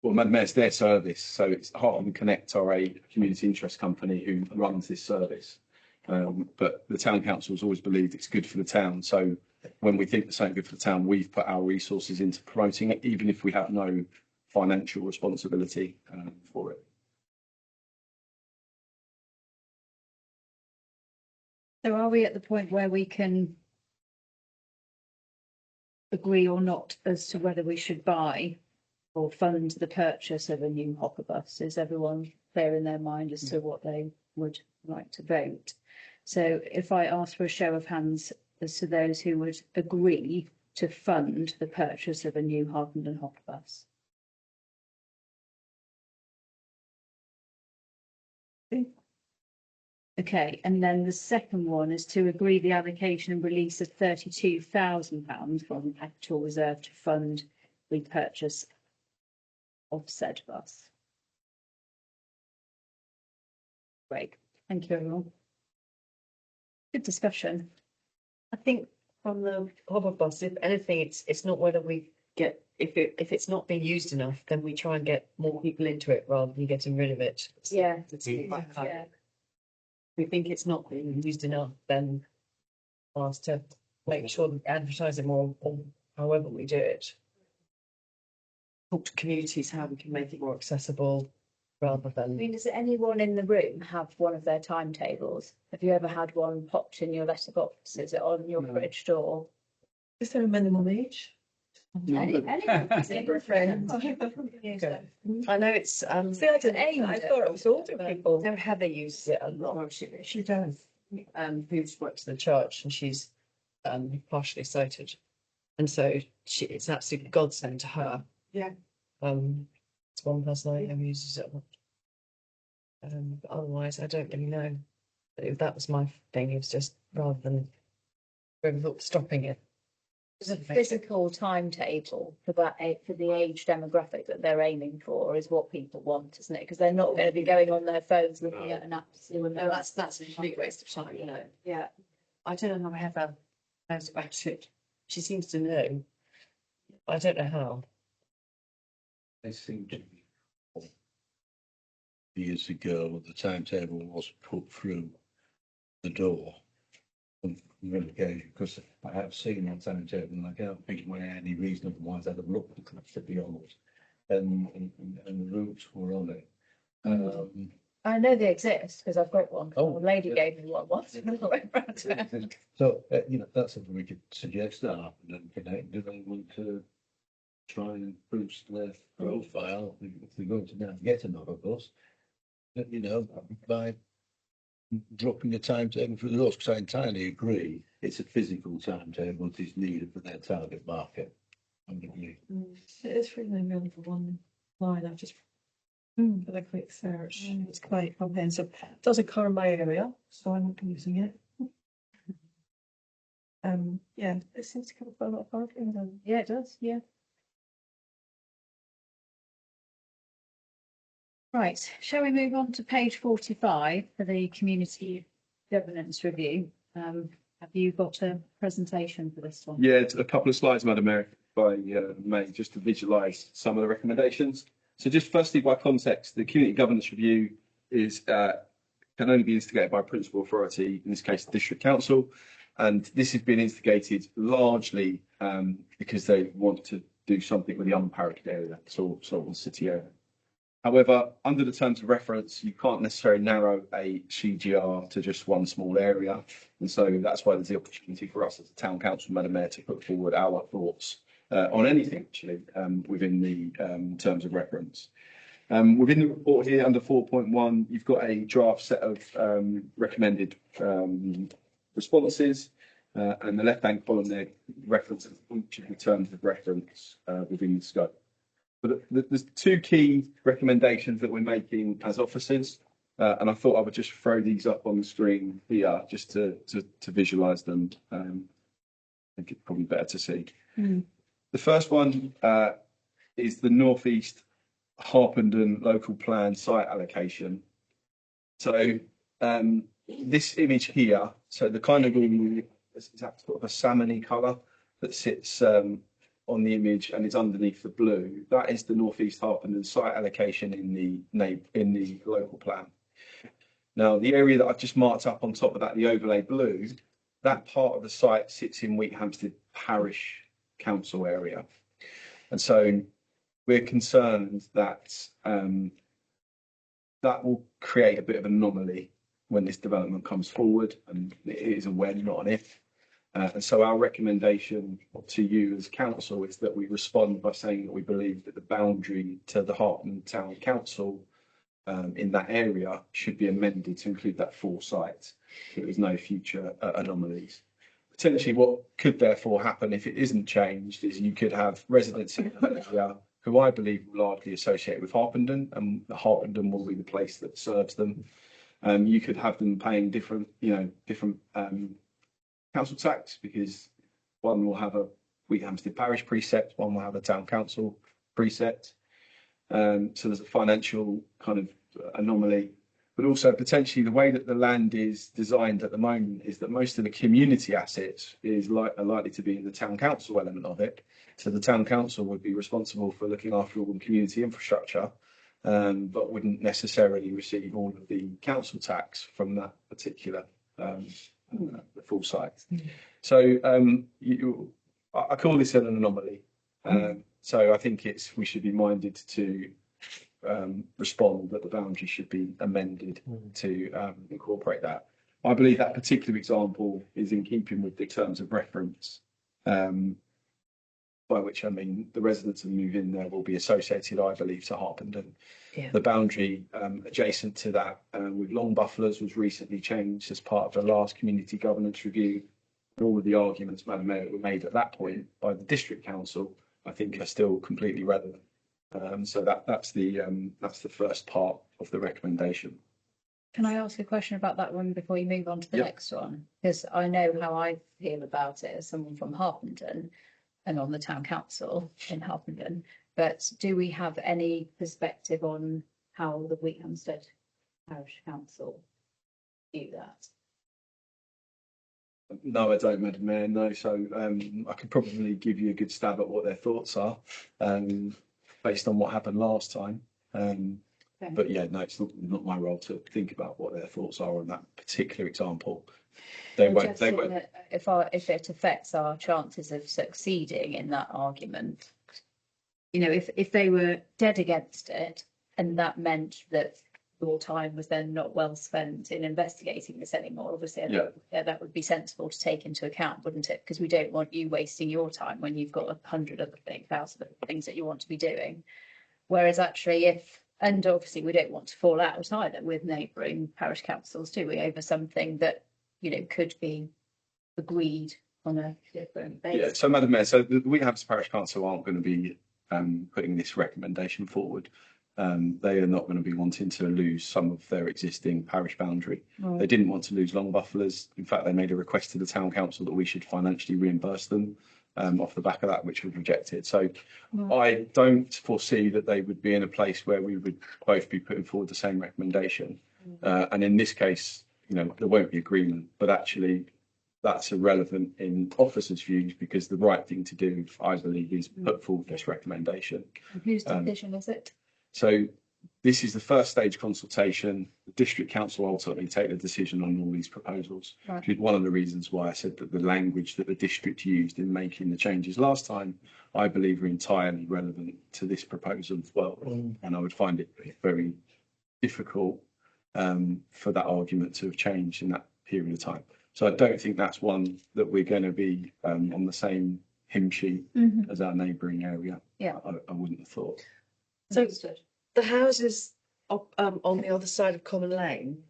Well, Madam Mayor, it's their service. So it's Hartland Connect are a community interest company who runs this service. But the town council has always believed it's good for the town. So when we think there's something good for the town, we've put our resources into promoting it, even if we have no financial responsibility for it. So are we at the point where we can agree or not as to whether we should buy or fund the purchase of a new hopper bus? Is everyone clear in their mind as to what they would like to vote? So if I ask for a show of hands as to those who would agree to fund the purchase of a new Hartland and Hopper bus. Okay, and then the second one is to agree the allocation and release of £32,000 from actual reserve to fund the purchase of said bus. Great, thank you everyone. Good discussion. I think from the hopper bus, if anything, it's not whether we get, if it's not being used enough, then we try and get more people into it rather than getting rid of it. Yeah. If we think it's not being used enough, then ask to make sure that we advertise it more, or however we do it. Talk to communities how we can make it more accessible rather I than. mean, does anyone in the room have one of their timetables? Have you ever had one popped in your letterbox? Is it on your fridge door? Is there a minimum age? Any friend? I know it's See, I didn't aim I it. thought it was older people. No, Heather uses it a lot. She does. Who works in the church, and she's partially sighted, and so it's an absolute godsend to her. Yeah. It's one person I know who uses it. But otherwise, I don't really know. But if that was my thing, it was just rather than stopping it. There's a physical timetable for that, for the age demographic that they're aiming for is what people want, isn't it? Because they're not going to be going on their phones looking at an app. No, that's a complete waste of time, you know. Yeah. I don't know how Heather knows about it. She seems to know. I don't know how. They seem to be. Years ago, the timetable was put through the door. Because I have seen that timetable and I can't think where any reason otherwise I'd have looked at it, to be honest. And the routes were on it. I know they exist because I've got one. Oh, A lady yeah. gave me one once. And I went round to it. So, that's something we could suggest that and connect anyone to try and boost their profile if they're going to now get another bus. By dropping a timetable through the doors, because I entirely agree it's a physical timetable that is needed for their target market. I agree. It is really only for one line. I've just for a quick search. It's quite comprehensive. It doesn't cover my area, so I'm not using it. Yeah, it seems to cover quite a lot of parking. Yeah, it does. Yeah. Right. Shall we move on to page 45 for the community governance review? Have you got a presentation for this one? Yeah, it's a couple of slides, Madam Mayor, by May, just to visualise some of the recommendations. So just firstly, by context, the community governance review is can only be instigated by a principal authority, in this case, the district council. And this has been instigated largely because they want to do something with the unparished area, sort of the city area. However, under the terms of reference, you can't necessarily narrow a CGR to just one small area. And so that's why there's the opportunity for us as a town council, Madam Mayor, to put forward our thoughts on anything actually within the terms of reference. Within the report here under 4.1, you've got a draft set of recommended responses, and the left-hand column there references each of the terms of reference within the scope. But there's two key recommendations that we're making as officers, and I thought I would just throw these up on the screen here just to visualise them. I think it's probably better to see. The first one is the North East Harpenden local plan site allocation. So this image here, so the kind of is that sort of a salmony colour that sits on the image and is underneath the blue. That is the North East Harpenden site allocation in the local plan. Now the area that I've just marked up on top of that, the overlay blue, that part of the site sits in Wheathampstead Parish Council area, and so we're concerned that that will create a bit of an anomaly when this development comes forward, and it is a when, not an if. And so our recommendation to you as council is that we respond by saying that we believe that the boundary to the Harpenden Town Council in that area should be amended to include that full site. There is no future anomalies. Potentially what could therefore happen if it isn't changed is you could have residents in that area who I believe will largely associate with Harpenden, and Harpenden will be the place that serves them. You could have them paying different council tax, because one will have a Wheathampstead Parish precept, one will have a town council precept. So there's a financial kind of anomaly, but also potentially the way that the land is designed at the moment is that most of the community assets are likely to be in the town council element of it. So the town council would be responsible for looking after all the community infrastructure, but wouldn't necessarily receive all of the council tax from that particular the full site. So I call this an anomaly. So I think we should be minded to respond that the boundary should be amended to incorporate that. I believe that particular example is in keeping with the terms of reference, by which I mean the residents who move in there will be associated, I believe, to Harpenden. Yeah. The boundary adjacent to that with Long Buffaloes was recently changed as part of the last community governance review. All of the arguments, Madam Mayor, that were made at that point by the district council, I think, are still completely relevant. So that's the first part of the recommendation. Can I ask a question about that one before you move on to the next one? Because I know how I feel about it as someone from Harpenden and on the town council in Harpenden. But do we have any perspective on how the Wheathampstead Parish Council do that? No, I don't, Madam Mayor. No, so I could probably give you a good stab at what their thoughts are, based on what happened last time. But yeah, no, it's not my role to think about what their thoughts are on that particular example. They won't. If it affects our chances of succeeding in that argument, you know, if they were dead against it, and that meant that your time was then not well spent in investigating this anymore, obviously, that would be sensible to take into account, wouldn't it? Because we don't want you wasting your time when you've got 100 other things, 1,000 other things that you want to be doing. Whereas actually, and obviously we don't want to fall out either with neighbouring parish councils, do we, over something that, you know, could be agreed on a different basis. Yeah, so Madam Mayor, so the Wheathampstead Parish Council aren't going to be putting this recommendation forward. They are not going to be wanting to lose some of their existing parish boundary. Right. They didn't want to lose Long Buffaloes. In fact, they made a request to the town council that we should financially reimburse them off the back of that, which was rejected. So I don't foresee that they would be in a place where we would both be putting forward the same recommendation. And in this case, you know, there won't be agreement, but actually that's irrelevant in officers' views, because the right thing to do, I believe, is put forward this recommendation. Whose decision is it? So This is the first stage consultation. The district council ultimately take the decision on all these proposals. Right. Which is one of the reasons why I said that the language that the district used in making the changes last time, I believe are entirely relevant to this proposal as well. And I would find it very difficult for that argument to have changed in that period of time. So I don't think that's one that we're going to be on the same hymn sheet as our neighbouring area. Yeah. I wouldn't have thought. So the houses on the other side of Common Lane,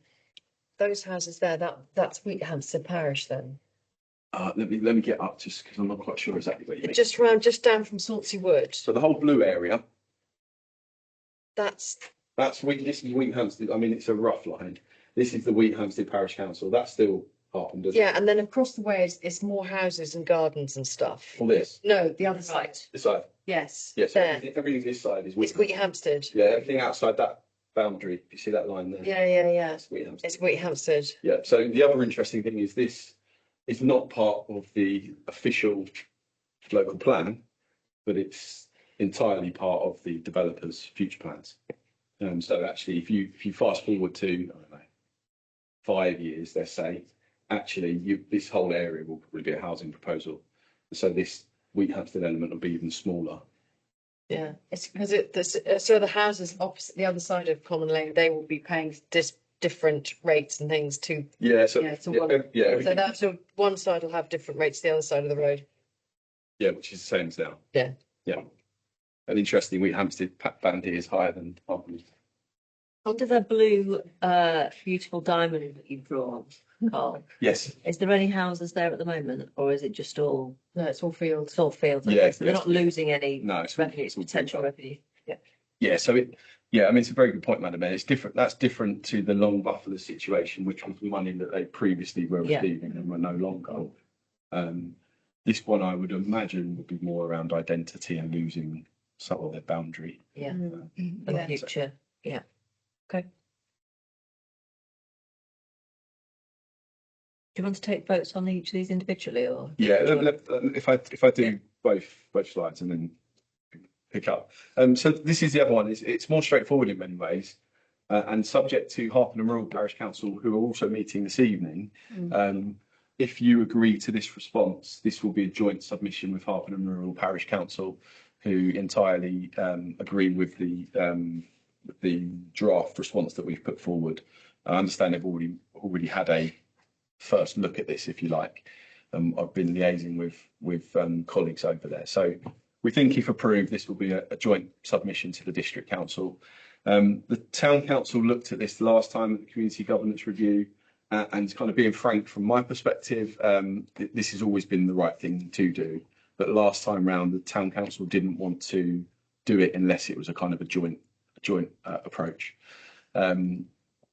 those houses there, that's Wheathampstead Parish then? Let me get up just because I'm not quite sure exactly what you mean. Just down from Saltsea Wood, So the whole blue area, that's, this is Wheathampstead. I mean, it's a rough line. This is the Wheathampstead Parish Council. That's still Harpenden. yeah, and then across the way it's more houses and gardens and stuff. All this. No, the other side, This side. yes. Yes. There, Everything this side is it's Wheathampstead. Yeah, everything outside that boundary. You see that line there? Yeah, That's Wheathampstead. it's Wheathampstead. Yeah. So the other interesting thing is this is not part of the official local plan, but it's entirely part of the developer's future plans. So actually, if you fast forward to, I don't know, 5 years, let's say, actually this whole area will probably be a housing proposal. So this Wheathampstead element will be even smaller. Yeah, it's because so the houses opposite the other side of Common Lane, they will be paying different rates and things to. Yeah. So Yeah, so everything- one side will have different rates to the other side of the road. yeah, which is the same as now. Yeah. Yeah. And interesting, Wheathampstead band here is higher than Harpenden. Under the blue, beautiful diamond that you've drawn, Carl, Yes. is there any houses there at the moment, or is it just all, No, it's all fields. it's all fields? Yeah, Okay, so they're yes. not losing any No. It's revenue, it's all potential field. revenue. Yeah. So I mean, it's a very good point, Madam Mayor. It's different. That's different to the Long Buffalo situation, which was money that they previously were Yeah. receiving and were no longer. This one, I would imagine, would be more around identity and losing some of their boundary. Yeah, Mm. for the Yeah. future, yeah. Okay. Do you want to take votes on each of these individually, or? Yeah, if I do both slides and then pick up. So this is the other one. It's more straightforward in many ways, and subject to Harpenden Rural Parish Council, who are also meeting this evening. If you agree to this response, this will be a joint submission with Harpenden Rural Parish Council, who entirely agree with the draft response that we've put forward. I understand they've already had a first look at this, if you like. I've been liaising with colleagues over there. So we think if approved, this will be a joint submission to the district council. The town council looked at this last time at the community governance review, and kind of being frank from my perspective, this has always been the right thing to do. But last time round, the town council didn't want to do it unless it was a kind of a joint approach.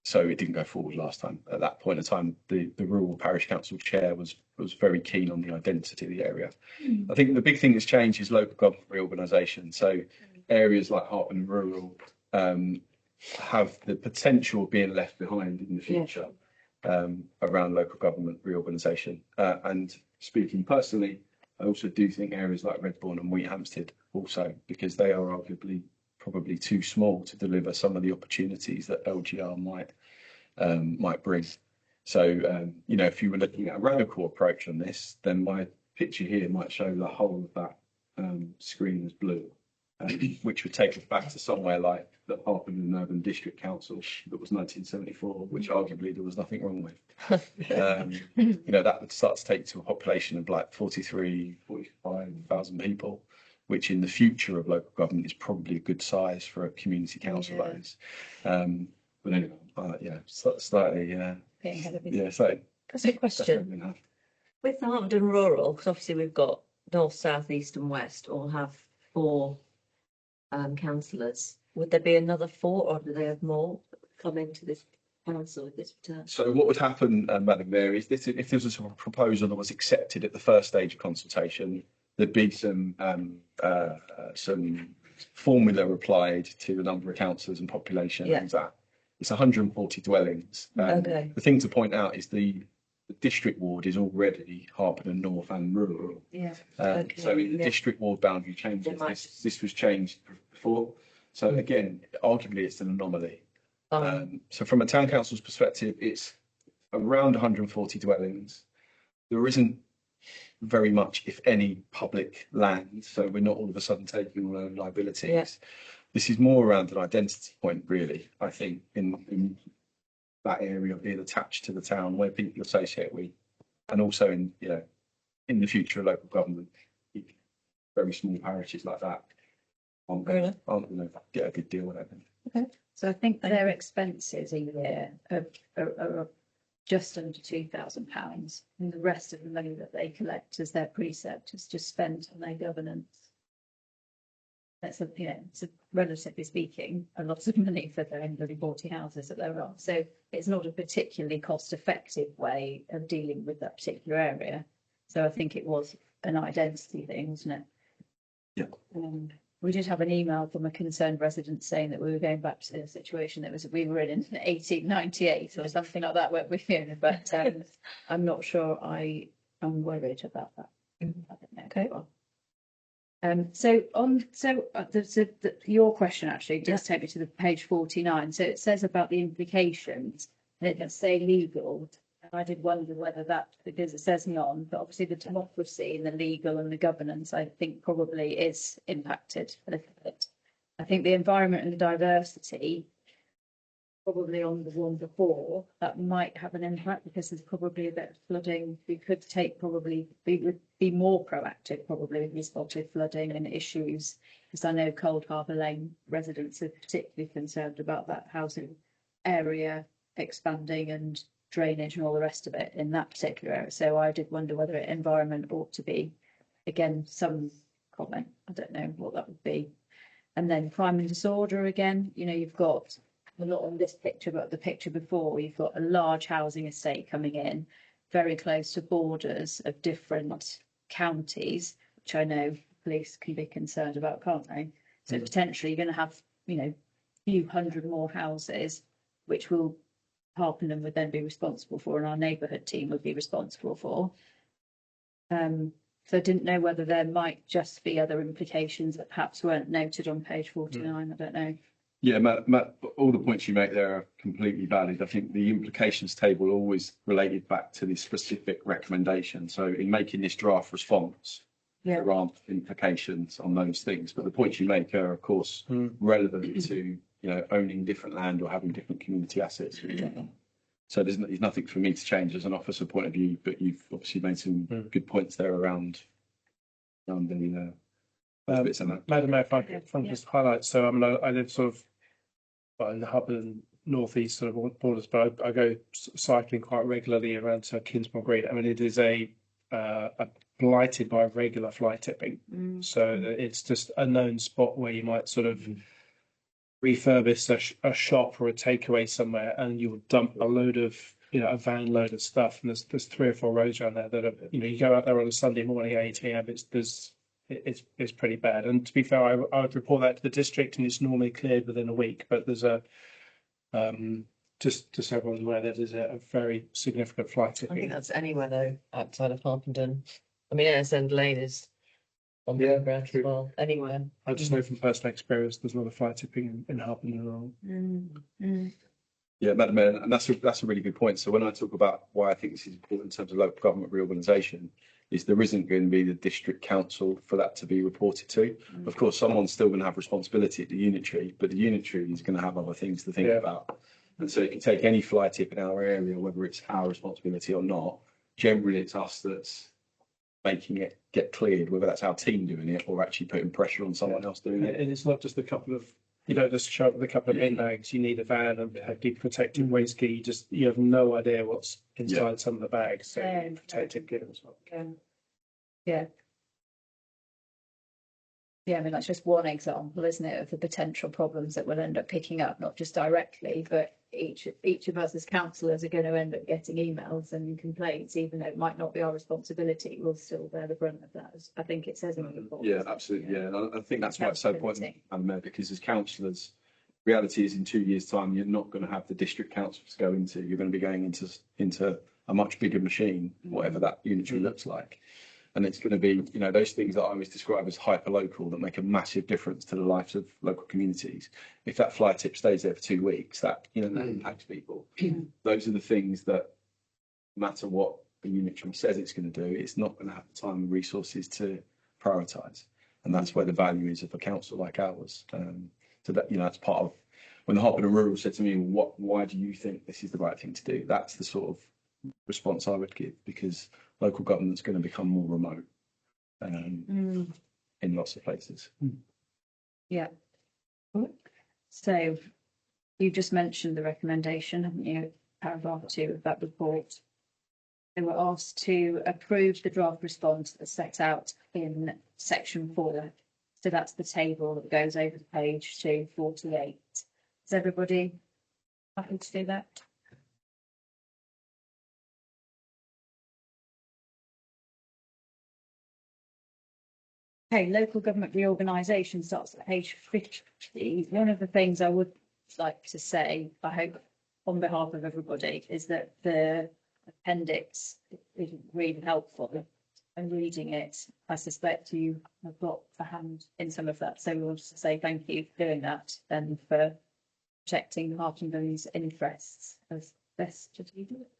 So it didn't go forward last time. At that point in time, the rural parish council chair was very keen on the identity of the area. I think the big thing that's changed is local government reorganisation. So areas like Harpenden Rural have the potential of being left behind in the future around local government reorganisation. And speaking personally, I also do think areas like Redbourne and Wheathampstead also, because they are arguably probably too small to deliver some of the opportunities that LGR might bring. So, if you were looking at a radical approach on this, then my picture here might show the whole of that screen as blue, which would take us back to somewhere like the Harpenden Urban District Council that was 1974, which arguably there was nothing wrong with. That would start to take to a population of like 45,000 people, which in the future of local government is probably a good size for a community council like this. But anyway, slightly, slightly. That's a question. With the Harpenden Rural, because obviously we've got north, south, east and west all have 4 councillors. Would there be another 4, or do they have more that would come into this council with this return? So what would happen, Madam Mayor, is this, if there was a proposal that was accepted at the first stage of consultation, there'd be some formula applied to the number of councillors and population. Yeah. And that. It's 140 dwellings. Okay. The thing to point out is the district ward is already Harpenden North and Rural. Yeah. Okay, So in the yeah. district ward boundary changes, They might this was changed before. So again, arguably it's an anomaly. Um, So from a town council's perspective, it's around 140 dwellings. There isn't very much, if any, public land, so we're not all of a sudden taking on our own liabilities. Yeah. This is more around an identity point, really, I think, in that area of being attached to the town where people associate with, and also in, you know, in the future of local government, very small parishes like that aren't Fair going to get a good deal, I don't think. So I think their expenses a year are just under £2,000, and the rest of the money that they collect as their precept is just spent on their governance. That's it's a, relatively speaking, a lot of money for their 140 houses that there are. So it's not a particularly cost-effective way of dealing with that particular area. So I think it was an identity thing, wasn't it? Yeah. We did have an email from a concerned resident saying that we were going back to the situation that we were in 1898 or something like that, weren't we? But I'm not sure I'm worried about that. I don't know. Okay. Your question actually does take me to the page 49. So it says about the implications, and it does say legal. And I did wonder whether that, because it says none, but obviously the democracy and the legal and the governance, I think probably is impacted a little bit. I think the environment and the diversity, probably on the one before, that might have an impact because there's probably a bit of flooding. We could be more proactive probably with respective flooding and issues, because I know Cold Harbour Lane residents are particularly concerned about that housing area expanding and drainage and all the rest of it in that particular area. So I did wonder whether environment ought to be, again, some comment. I don't know what that would be. And then crime and disorder again, you've got not on this picture, but the picture before, you've got a large housing estate coming in very close to borders of different counties, which I know police can be concerned about, can't they? So potentially you're going to have, a few hundred more houses, which will Harpenden would then be responsible for, and our neighbourhood team would be responsible for. So I didn't know whether there might just be other implications that perhaps weren't noted on page 49. I don't know. Yeah, Matt, all the points you make there are completely valid. I think the implications table always related back to the specific recommendation. So in making this draft response, there aren't implications on those things. But the points you make are, of course, relevant to owning different land or having different community assets. So there's nothing for me to change as an officer point of view, but you've obviously made some good points there around the bits and that. Madam Mayor, if I can just highlight, so I live sort of in the Harpenden northeast sort of borders, but I go cycling quite regularly around to Kinsmore Green. I mean, it is a blighted by regular fly tipping. So it's just a known spot where you might sort of refurbish a shop or a takeaway somewhere, and you'll dump a load of, a van load of stuff. And there's 3 or 4 roads around there that are, you go out there on a Sunday morning at 8 a.m. It's pretty bad. And to be fair, I would report that to the district, and it's normally cleared within a week. But there's just so everyone's aware that there's a very significant fly tipping. I think that's anywhere though, outside of Harpenden. I mean, End Lane is on progress as well, anywhere. I just know from personal experience there's a lot of fly tipping in Harpenden and all. Yeah, Madam Mayor, and that's a really good point. So when I talk about why I think this is important in terms of local government reorganisation, is there isn't going to be the district council for that to be reported to. Of course, someone's still going to have responsibility at the unitary, but the unitary is going to have other things to think about. And so you can take any fly tip in our area, whether it's our responsibility or not. Generally, it's us that's making it get cleared, whether that's our team doing it or actually putting pressure on someone else doing it. And it's not just a couple of, you don't just show up with a couple of bin bags. You need a van and a deep protected waste key. You have no idea what's inside some of the bags. So protected gear as well. Yeah, I mean, that's just one example, isn't it, of the potential problems that we'll end up picking up, not just directly, but each of us as councillors are going to end up getting emails and complaints, even though it might not be our responsibility, we'll still bear the brunt of that. I think it says in the report. Yeah, absolutely. Yeah, and I think that's why it's so important, because as councillors, reality is in 2 years' time, you're not going to have the district council to go into. You're going to be going into a much bigger machine, whatever that unitary looks like. And it's going to be, you know, those things that I always describe as hyper local that make a massive difference to the lives of local communities. If that fly tip stays there for 2 weeks, that, you know, that impacts people. Those are the things that, no matter what the unitary says it's going to do, it's not going to have the time and resources to prioritise. And that's where the value is of a council like ours. So that, you know, that's part of when the Harpenden Rural said to me, why do you think this is the right thing to do? That's the sort of response I would give, because local government's going to become more remote in lots of places. Yeah. So you just mentioned the recommendation, haven't you? Paragraph 2 of that report. They were asked to approve the draft response that's set out in section 4. So that's the table that goes over the page to 48. Is everybody happy to do that? Okay, local government reorganisation starts at page 50. One of the things I would like to say, I hope on behalf of everybody, is that the appendix is really helpful. And reading it, I suspect you have got a hand in some of that. So we want to say thank you for doing that and for protecting Harpendon's interests as best as you do it.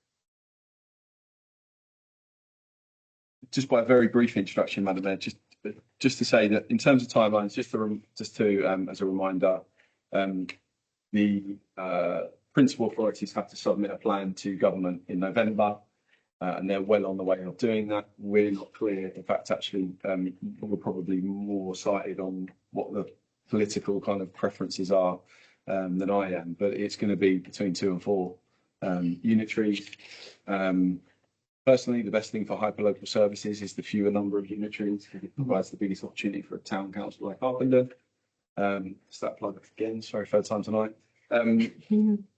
Just by a very brief introduction, Madam Mayor, just to say that in terms of timelines, just to as a reminder, the principal authorities have to submit a plan to government in November, and they're well on the way of doing that. We're not clear. In fact, actually, we're probably more cited on what the political kind of preferences are than I am, but it's going to be between 2 and 4 unitaries. Personally, the best thing for hyperlocal services is the fewer number of unitaries, because it provides the biggest opportunity for a town council like Harpenden. It's that plug again, sorry, third time tonight.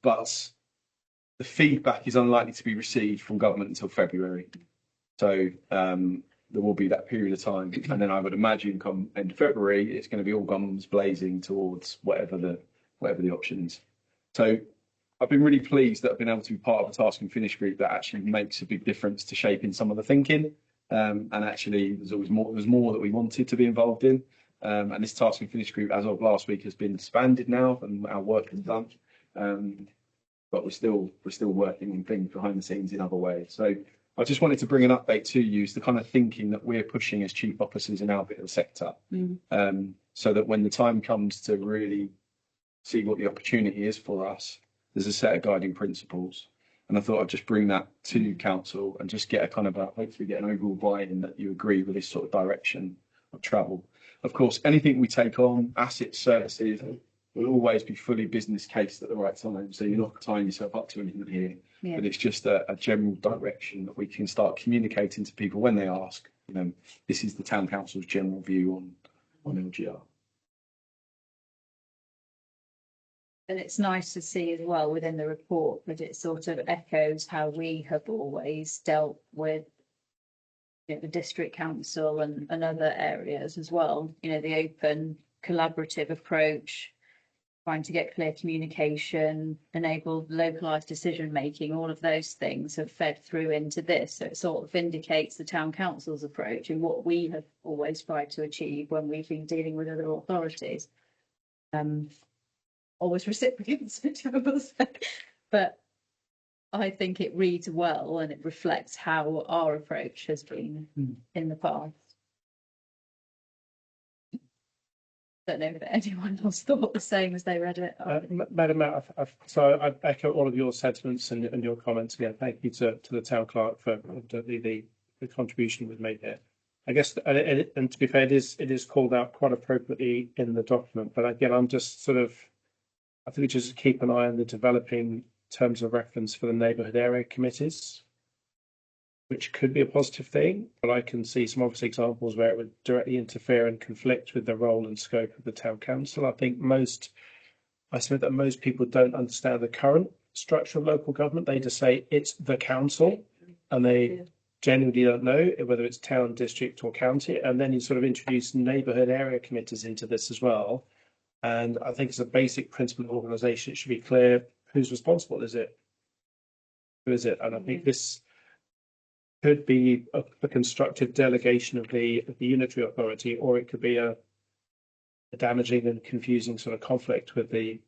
But the feedback is unlikely to be received from government until February. So there will be that period of time. And then I would imagine come end of February, it's going to be all guns blazing towards whatever the option is. So I've been really pleased that I've been able to be part of a task and finish group that actually makes a big difference to shaping some of the thinking. And actually, there's more that we wanted to be involved in. And this task and finish group, as of last week, has been disbanded now, and our work is done. But we're still working on things behind the scenes in other ways. So I just wanted to bring an update to you, the kind of thinking that we're pushing as chief officers in our bit of the sector, so that when the time comes to really see what the opportunity is for us, there's a set of guiding principles. And I thought I'd just bring that to council and just get a kind of hopefully get an overall buy-in that you agree with this sort of direction of travel. Of course, anything we take on, assets, services, will always be fully business case at the right time. So you're not tying yourself up to anything here, but it's just a general direction that we can start communicating to people when they ask, you know, this is the town council's general view on LGR. And it's nice to see as well within the report that it sort of echoes how we have always dealt with, you know, the district council and other areas as well. You know, the open collaborative approach, trying to get clear communication, enable localised decision making, all of those things have fed through into this. So it sort of vindicates the town council's approach and what we have always tried to achieve when we've been dealing with other authorities. Always recipients, but I think it reads well and it reflects how our approach has been in the past. Don't know if anyone else thought the same as they read it. Madam Mayor, so I echo all of your sentiments and your comments again. Thank you to the town clerk for the contribution we've made here. I guess, and to be fair, it is called out quite appropriately in the document. But again, I'm just sort of, I think we just keep an eye on the developing terms of reference for the neighbourhood area committees, which could be a positive thing, but I can see some obvious examples where it would directly interfere and conflict with the role and scope of the town council. I think I submit that most people don't understand the current structure of local government. They just say it's the council, and they genuinely don't know whether it's town, district or county. And then you sort of introduce neighbourhood area committees into this as well. And I think it's a basic principle of organisation. It should be clear who's responsible. Is it? Who is it? And I think this could be a constructive delegation of the unitary authority, or it could be a damaging and confusing sort of conflict with the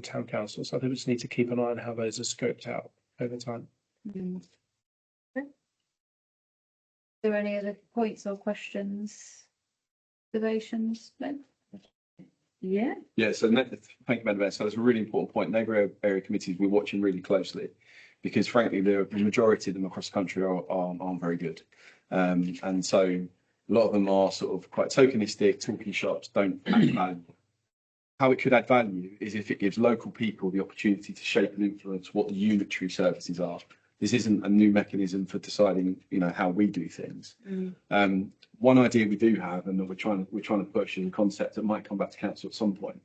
town council. So I think we just need to keep an eye on how those are scoped out over time. Mm. Okay. Are there any other points or questions, observations? No? Yeah. Yeah, so thank you, Madam Mayor. So that's a really important point. Neighbourhood area committees we're watching really closely because frankly, the majority of them across the country aren't very good. And so a lot of them are sort of quite tokenistic, talking shops, don't add value. How it could add value is if it gives local people the opportunity to shape and influence what the unitary services are. This isn't a new mechanism for deciding, how we do things. One idea we do have, and that we're trying to push, is a concept that might come back to council at some point.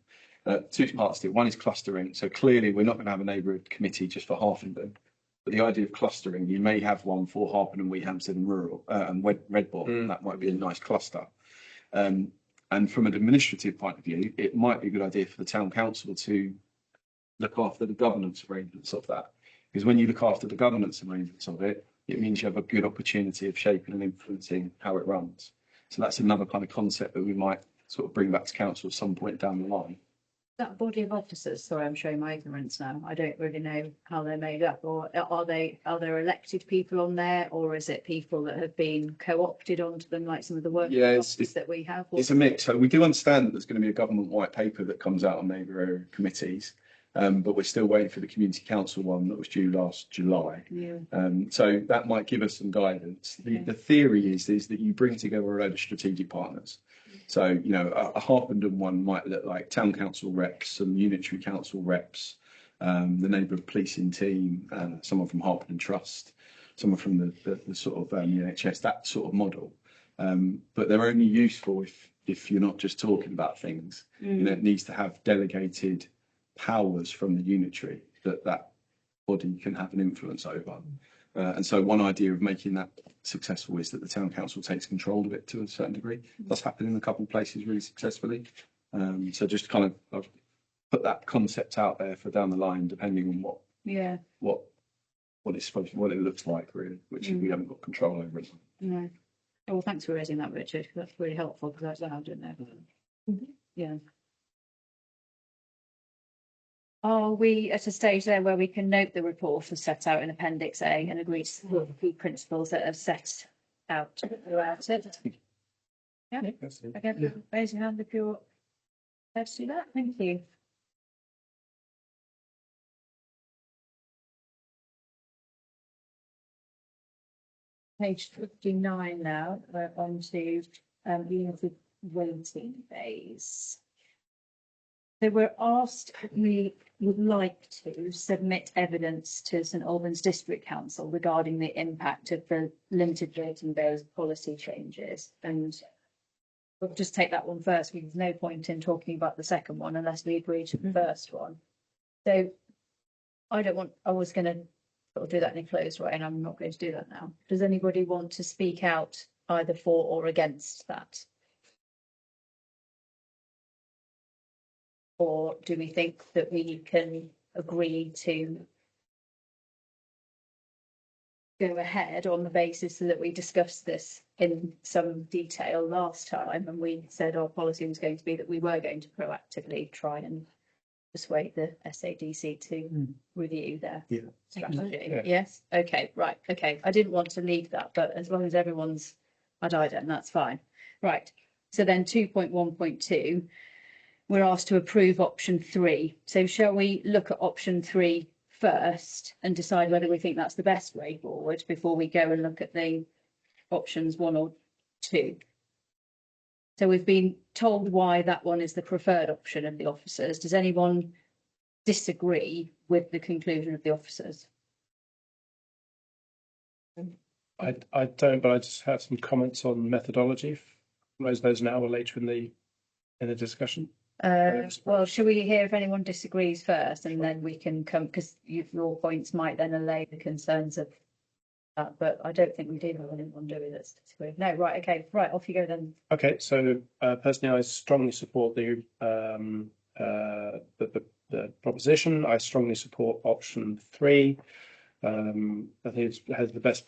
Two parts to it. One is clustering. So clearly, we're not going to have a neighbourhood committee just for Harpenden. But the idea of clustering, you may have one for Harpenden, Wee Hampstead, and Rural and Redbourne. That might be a nice cluster. And from an administrative point of view, it might be a good idea for the town council to look after the governance arrangements of that. Because when you look after the governance arrangements of it, it means you have a good opportunity of shaping and influencing how it runs. So that's another kind of concept that we might sort of bring back to council at some point down the line. That body of officers, sorry, I'm showing my ignorance now. I don't really know how they're made up, or are there elected people on there, or is it people that have been co-opted onto them, like some of the working officers that we have? It's a mix. So we do understand that there's going to be a government white paper that comes out on neighbourhood area committees. But we're still waiting for the community council one that was due last July. Yeah. So that might give us some guidance. The theory is that you bring together a load of strategic partners. So, a Harpenden one might look like town council reps, some unitary council reps, the neighbourhood policing team, someone from Harpenden Trust, someone from the sort of NHS, that sort of model. But they're only useful if you're not just talking about things. It needs to have delegated powers from the unitary that body can have an influence over. And so one idea of making that successful is that the town council takes control of it to a certain degree. That's happened in a couple of places really successfully. So just kind of put that concept out there for down the line, depending on what it's supposed to, what it looks like really, which we haven't got control over it. No. Oh, well, thanks for raising that, Richard. That's really helpful because I don't know. Yeah. Are we at a stage there where we can note the report as set out in Appendix A and agree to the key principles that are set out throughout it? Yeah. Okay. Raise your hand if you're prepared to do that. Thank you. Page 59 now. We're on to unity waiting phase. So we're asked if we would like to submit evidence to St Albans District Council regarding the impact of the limited voting days policy changes. And we'll just take that one first, because there's no point in talking about the second one unless we agree to the first one. So I was going to sort of do that in a closed way, and I'm not going to do that now. Does anybody want to speak out either for or against that? Or do we think that we can agree to go ahead on the basis that we discussed this in some detail last time, and we said our policy was going to be that we were going to proactively try and persuade the SADC to review their strategy? Yeah. Yes? Okay, right, okay. I didn't want to leave that, but as long as everyone's then that's fine. Right, so then 2.1.2. We're asked to approve option 3. So shall we look at option 3 first and decide whether we think that's the best way forward before we go and look at the options 1 or 2? So we've been told why that one is the preferred option of the officers. Does anyone disagree with the conclusion of the officers? I don't, but I just have some comments on methodology. Raise those now or later in the discussion. Well, should we hear if anyone disagrees first, and then we can come, because your points might then allay the concerns of that, but I don't think we do have anyone doing this disagree. No, right, okay, right, off you go then. Okay, so personally, I strongly support the proposition. I strongly support option 3. I think it has the best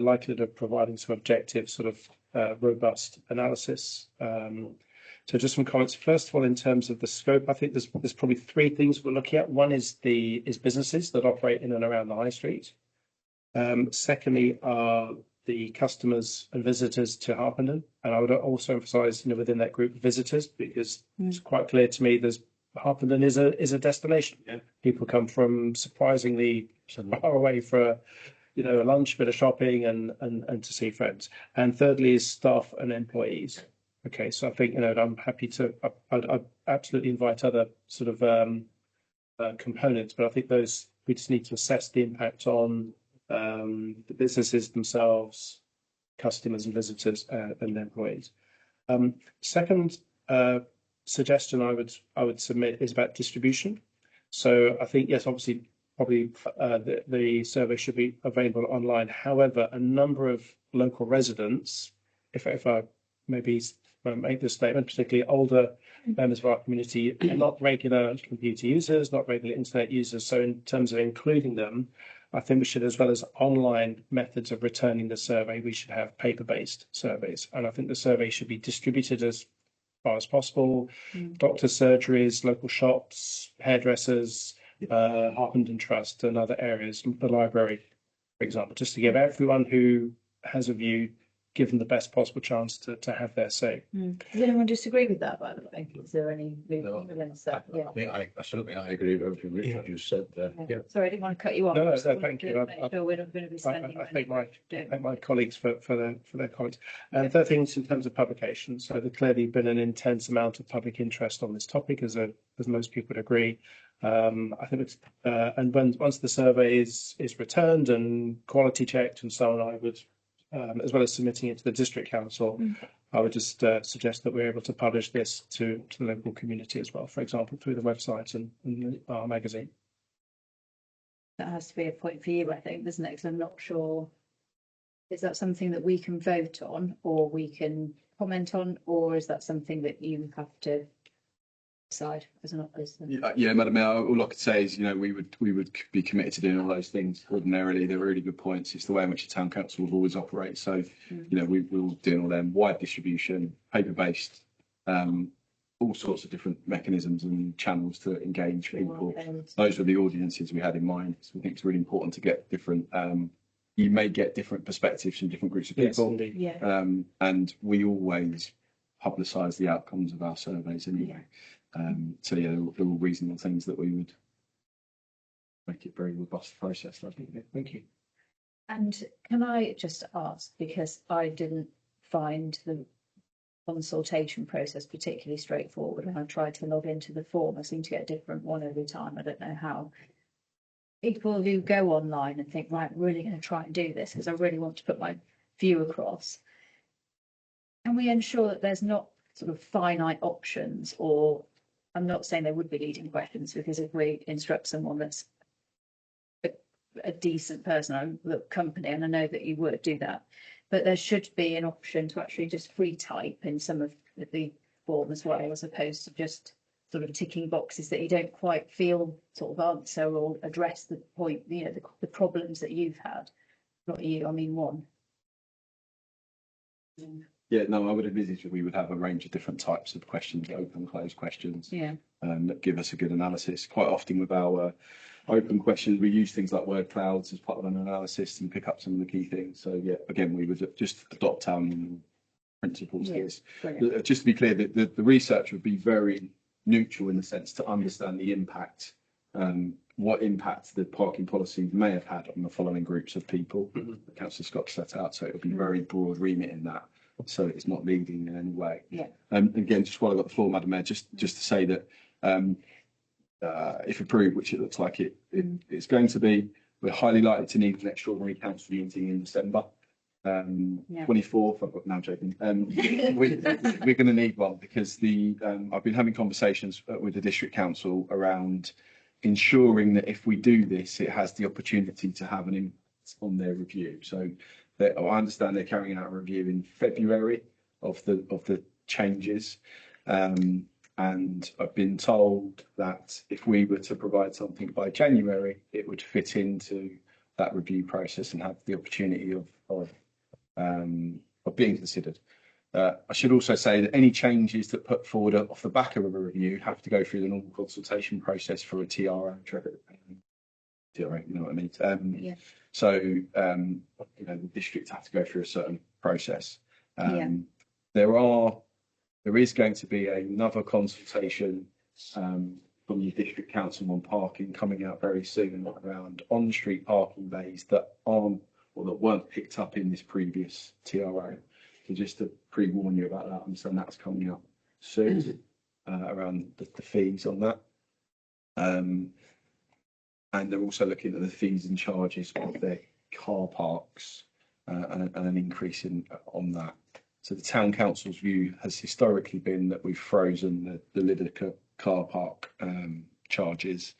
likelihood of providing some objective, sort of robust analysis. So just some comments. First of all, in terms of the scope, I think there's probably three things we're looking at. One is businesses that operate in and around the high street. Secondly, are the customers and visitors to Harpenden, and I would also emphasise, within that group, visitors, because it's quite clear to me there's Harpenden is a destination. Yeah. People come from surprisingly far away for a lunch, a bit of shopping, and to see friends. And thirdly is staff and employees. Okay, so I think I'm happy to. I'd absolutely invite other sort of components, but I think those we just need to assess the impact on the businesses themselves, customers and visitors, and employees. Second suggestion I would submit is about distribution. So I think yes, obviously, probably the survey should be available online. However, a number of local residents, if I maybe make this statement, particularly older members of our community, are not regular computer users, not regular internet users. So in terms of including them, I think we should, as well as online methods of returning the survey, we should have paper-based surveys. And I think the survey should be distributed as far as possible. Doctors' surgeries, local shops, hairdressers, Harpenden Trust and other areas, the library, for example, just to give everyone who has a view given the best possible chance to have their say. Does anyone disagree with that, by the way? Is there any movement against that? Yeah. I certainly agree with everything Richard just said there. Yeah. Sorry, I didn't want to cut you off. No, Just wanted thank to you. make sure we're not going to be spending. I thank my colleagues for their comments. And third things in terms of publication. So there's clearly been an intense amount of public interest on this topic, as most people would agree. I think it's and once the survey is returned and quality checked and so on, I would, as well as submitting it to the district council, I would just suggest that we're able to publish this to the local community as well, for example, through the website and our magazine. That has to be a point for you, I think, doesn't it? Because I'm not sure. Is that something that we can vote on, or we can comment on, or is that something that you have to decide as an officer? Yeah, Madam Mayor, all I could say is, we would be committed to doing all those things ordinarily. They're really good points. It's the way in which the town council will always operate. So, we will do all them, wide distribution, paper-based, all sorts of different mechanisms and channels to engage people. Those were the audiences we had in mind. So we think it's really important to get different, you may get different perspectives from different groups of people. Yes, yeah. And we always publicise the outcomes of our surveys anyway. So yeah, they're all reasonable things that we would make it very robust process. I think. Thank you. And can I just ask, because I didn't find the consultation process particularly straightforward when I tried to log into the form. I seem to get a different one every time. I don't know how. People who go online and think, right, I'm really going to try and do this because I really want to put my view across. Can we ensure that there's not sort of finite options, or I'm not saying there would be leading questions, because if we instruct someone that's a decent person, the company, and I know that you would do that, but there should be an option to actually just free type in some of the form as well, as opposed to just sort of ticking boxes that you don't quite feel sort of answer or address the point, the problems that you've had. Not you, I mean one. Yeah, no, I would envisage that we would have a range of different types of questions, open, closed questions, that give us a good analysis. Quite often with our open questions, we use things like word clouds as part of an analysis and pick up some of the key things. So yeah, again, we would just adopt our principles. Just to be clear, the research would be very neutral in the sense to understand the impact, what impact the parking policy may have had on the following groups of people that Councillor Scott set out. So it would be very broad remit in that. So it's not leading in any way. Again, just while I've got the floor, Madam Mayor, just to say that if approved, which it looks like it's going to be, we're highly likely to need an extraordinary council meeting in December. 24th, I've got now joking. We're going to need one because I've been having conversations with the district council around ensuring that if we do this, it has the opportunity to have an impact on their review. So I understand they're carrying out a review in February of the changes, and I've been told that if we were to provide something by January, it would fit into that review process and have the opportunity of being considered. I should also say that any changes that put forward off the back of a review have to go through the normal consultation process for a TRO. TRO, you know what I mean? Yeah. So, you know, the district have to go through a certain process. Yeah. There is going to be another consultation from the district council on parking coming out very soon around on-street parking bays that aren't or that weren't picked up in this previous TRO. So just to pre-warn you about that, and so that's coming up soon around the fees on that. And they're also looking at the fees and charges of their car parks and an increase on that. So the town council's view has historically been that we've frozen the Lydica car park charges,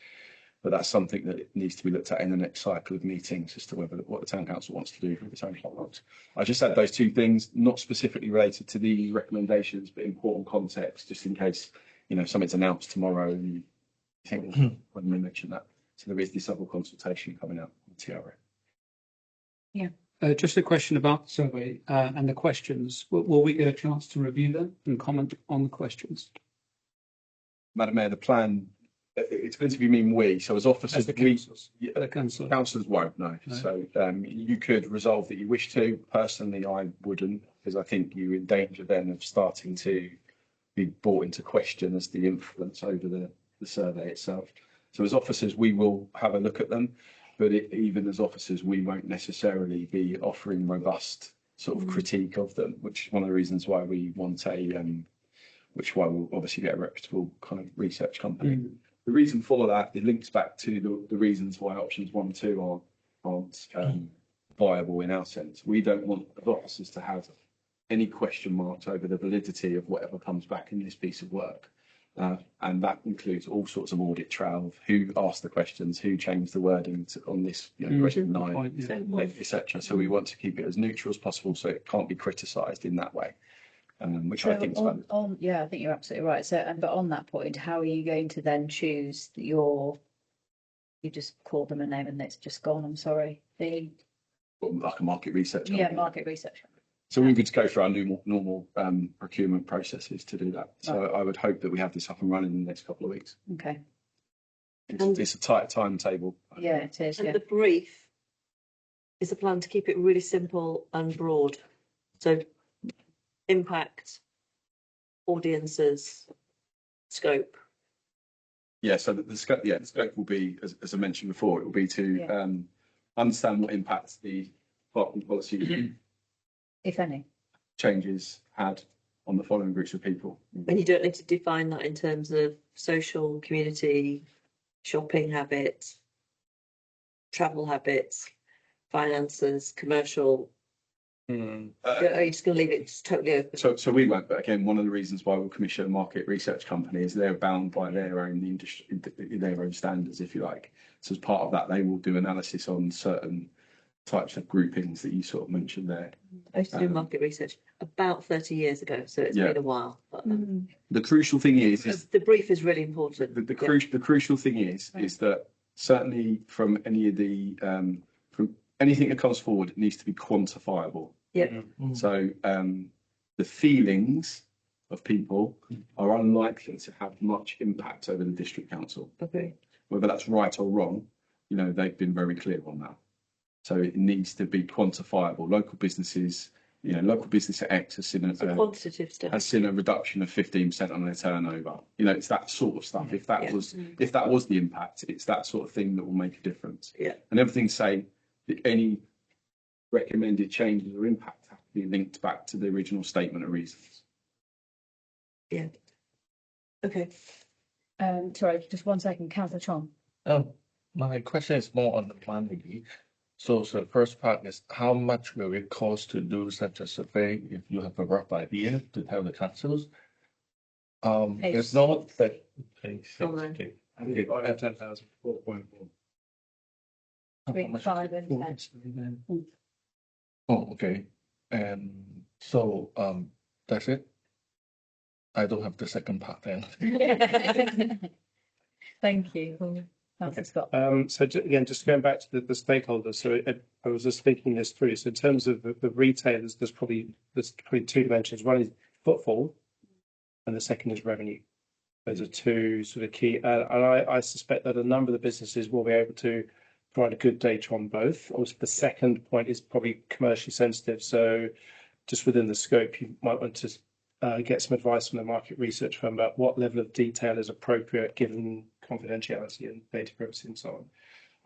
but that's something that needs to be looked at in the next cycle of meetings as to what the town council wants to do with its own car parks. I just said those two things, not specifically related to the recommendations, but important context, just in case, you know, something's announced tomorrow and you think when we mention that. So there is this other consultation coming out on TRO. Just a question about the survey and the questions. Will we get a chance to review them and comment on the questions? Madam Mayor, the plan, it depends if you mean we, so as officers, The council. councillors won't, no. No. So you could resolve that you wish to. Personally, I wouldn't, because I think you in danger then of starting to be brought into question as the influence over the survey itself. So as officers, we will have a look at them, but even as officers, we won't necessarily be offering robust sort of critique of them, which is one of the reasons why we want why we'll obviously get a reputable kind of research company. The reason for that, it links back to the reasons why options 1 and 2 aren't viable in our sense. We don't want the officers to have any question marks over the validity of whatever comes back in this piece of work. And that includes all sorts of audit trail of who asked the questions, who changed the wording on this, you know, question 9, etc. So we want to keep it as neutral as possible, so it can't be criticised in that way, which I think is valuable. Yeah, I think you're absolutely right. So, but on that point, how are you going to then choose you just called them a name and it's just gone? I'm sorry. Like a market research. Yeah, market research. So we would go through our normal procurement processes to do that. So I would hope that we have this up and running in the next couple of weeks. Okay. It's a tight timetable. Yeah, it is. And Yeah. the brief is a plan to keep it really simple and broad. So impact, audiences, scope. Yeah, so the scope, the scope will be, as I mentioned before, it will be to understand what impacts the parking policy If any. changes had on the following groups of people. And you don't need to define that in terms of social, community, shopping habits, travel habits, finances, commercial. Are you just going to leave it just totally open? So we won't, but again, one of the reasons why we'll commission a market research company is they're bound by their own industry, their own standards, if you like. So as part of that, they will do analysis on certain types of groupings that you sort of mentioned there. I used to do market research about 30 years ago, so it's been a while. But, The crucial thing is the brief is really important. the crucial thing is that certainly from any of the from anything that comes forward, it needs to be quantifiable. Yeah. So the feelings of people are unlikely to have much impact over the district council. Okay. Whether that's right or wrong, you know, they've been very clear on that. So it needs to be quantifiable. Local businesses, you know, local business X has seen quantitative stuff. Has seen a reduction of 15% on their turnover. You know, it's that sort of stuff. If that was the impact, it's that sort of thing that will make a difference. Yeah. And everything say that any recommended changes or impact have to be linked back to the original statement of reasons. Yeah. Okay. Sorry, just 1 second, Councillor Chong. My question is more on the money. So the first part is how much will it cost to do such a survey if you have a rough idea to tell the councils? It's not that. Okay. I have 10,000, 4.4. Between 5 and 10. Oh, okay. And so that's it. I don't have the second part then. Thank you. Councillor Scott. So again, just going back to the stakeholders, so I was just thinking this through. So in terms of the retailers, there's probably two dimensions. One is footfall, and the second is revenue. Those are two sort of key. And I suspect that a number of the businesses will be able to provide a good data on both. Also, the second point is probably commercially sensitive. So just within the scope, you might want to get some advice from the market research firm about what level of detail is appropriate given confidentiality and data privacy and so on.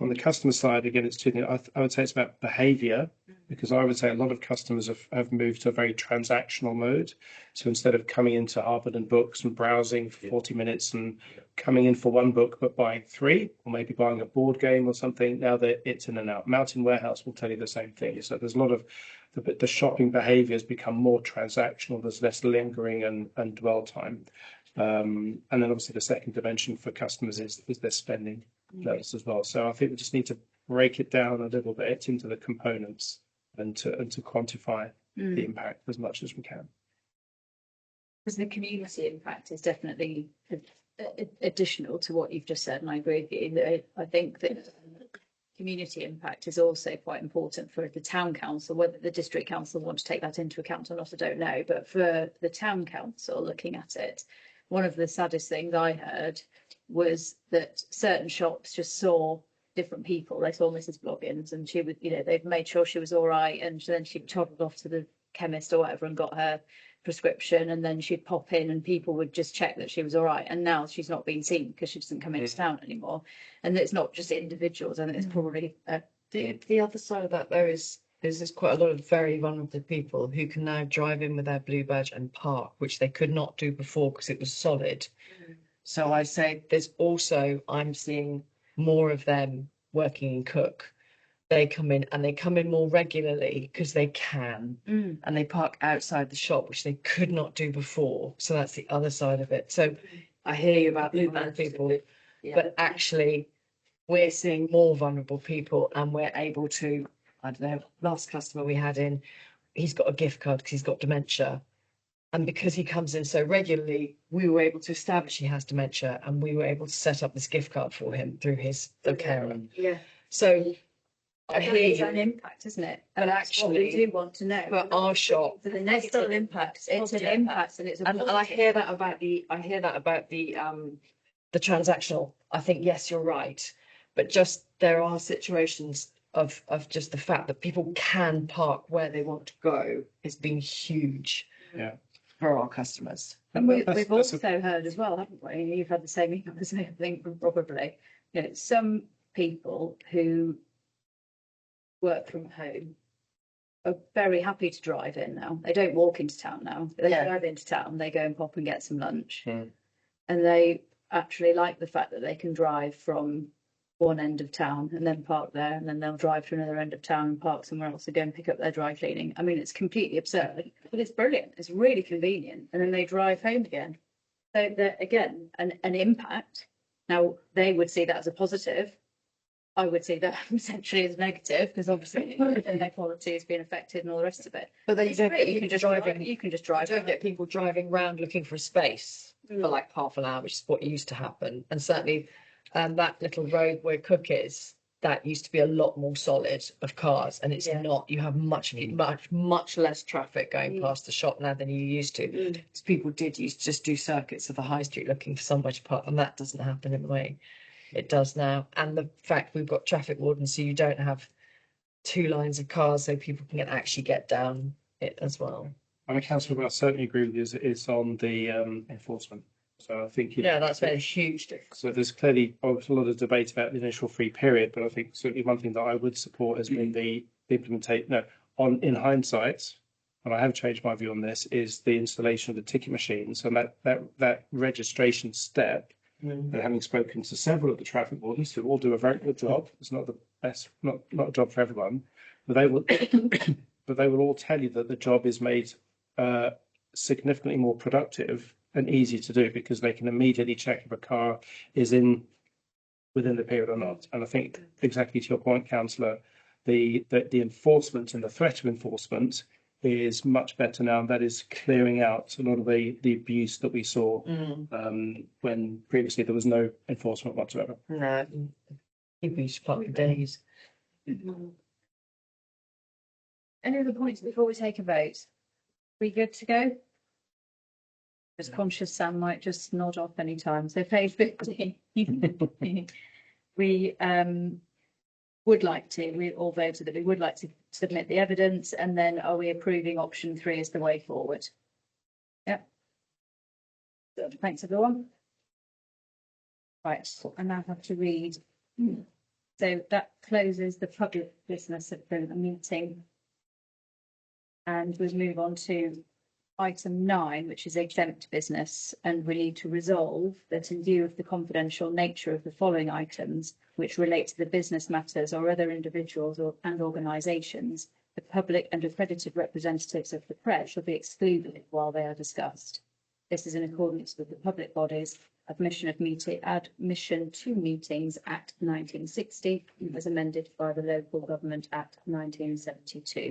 On the customer side, again, it's two things. I would say it's about behaviour, because I would say a lot of customers have moved to a very transactional mode. So instead of coming into Harvard and books and browsing for 40 minutes and coming in for one book but buying three, or maybe buying a board game or something, now that it's in and out. Mountain Warehouse will tell you the same thing. So there's a lot of the shopping behaviour has become more transactional. There's less lingering and dwell time. And then obviously the second dimension for customers is their spending levels as well. So I think we just need to break it down a little bit into the components and to quantify the impact as much as we can. Because the community impact is definitely additional to what you've just said, and I agree with you. I think that community impact is also quite important for the town council. Whether the district council want to take that into account or not, I don't know. But for the town council looking at it, one of the saddest things I heard was that certain shops just saw different people. They saw Mrs. Bloggins, and she would, they've made sure she was all right, and then she toddled off to the chemist or whatever and got her prescription, and then she'd pop in and people would just check that she was all right. And now she's not being seen because she doesn't come into town anymore. And it's not just individuals, and it's probably the other side of that though is there's quite a lot of very vulnerable people who can now drive in with their blue badge and park, which they could not do before because it was solid. So I say there's also, I'm seeing more of them working in Cook. They come in more regularly because they can, and they park outside the shop, which they could not do before. So that's the other side of it. So I hear you about blue badge people, but actually we're seeing more vulnerable people, and we're able to, I don't know, last customer we had in, he's got a gift card because he's got dementia. And because he comes in so regularly, we were able to establish he has dementia, and we were able to set up this gift card for him through the carer. Yeah. So I hear it's you. an impact, isn't it? But And that's what we actually, do want to know. for our shop, For the negative impact, it's an impact, and it's a and I positive. hear that about the transactional. I think yes, you're right, but just there are situations of just the fact that people can park where they want to go has been huge. Yeah. For our customers. And we've That's also heard as well, haven't we? You've had the same email as me, I think, probably. Some people who work from home are very happy to drive in now. They don't walk into town now. They drive into town, they go and pop and get some lunch. And they actually like the fact that they can drive from one end of town and then park there, and then they'll drive to another end of town and park somewhere else to go and pick up their dry cleaning. I mean, it's completely absurd, but it's brilliant. It's really convenient. And then they drive home again. So that, again, an impact. Now, they would see that as a positive. I would see that essentially as negative, because obviously their quality has been affected and all the rest of it. But then It's great. You can just drive. I don't get people driving around looking for a space for like half an hour, which is what used to happen. And certainly that little road where Cook is, that used to be a lot more solid of cars, and it's not. You have much less traffic going past the shop now than you used to. Because people did used to just do circuits of the high street looking for somewhere to park, and that doesn't happen in the way it does now. And the fact we've got traffic wardens, so you don't have two lines of cars, so people can actually get down it as well. I'm a councillor, but I certainly agree with you as it is on the enforcement. So I think That's been a huge difference. So there's clearly a lot of debate about the initial free period, but I think certainly one thing that I would support has been the implementation. No, in hindsight, and I have changed my view on this, is the installation of the ticket machines, and that registration step. And having spoken to several of the traffic wardens who all do a very good job, it's not the best, not a job for everyone, but they will all tell you that the job is made significantly more productive and easy to do, because they can immediately check if a car is within the period or not. And I think exactly to your point, councillor, the enforcement and the threat of enforcement is much better now. And that is clearing out a lot of the abuse that we saw when previously there was no enforcement whatsoever. No, people used to park for days. Any other points before we take a vote? We good to go? Just conscious Sam might just nod off any time. So page 15. We would like to, we all voted that we would like to submit the evidence, and then are we approving option 3 as the way forward? Yeah. Good. Thanks everyone. Right, I now have to read. So that closes the public business of the meeting. And we'll move on to item 9, which is exempt business, and we need to resolve that in view of the confidential nature of the following items, which relate to the business matters or other individuals and organisations, the public and accredited representatives of the press shall be excluded while they are discussed. This is in accordance with the Public Bodies Admission to Meetings Act 1960, as amended by the Local Government Act 1972.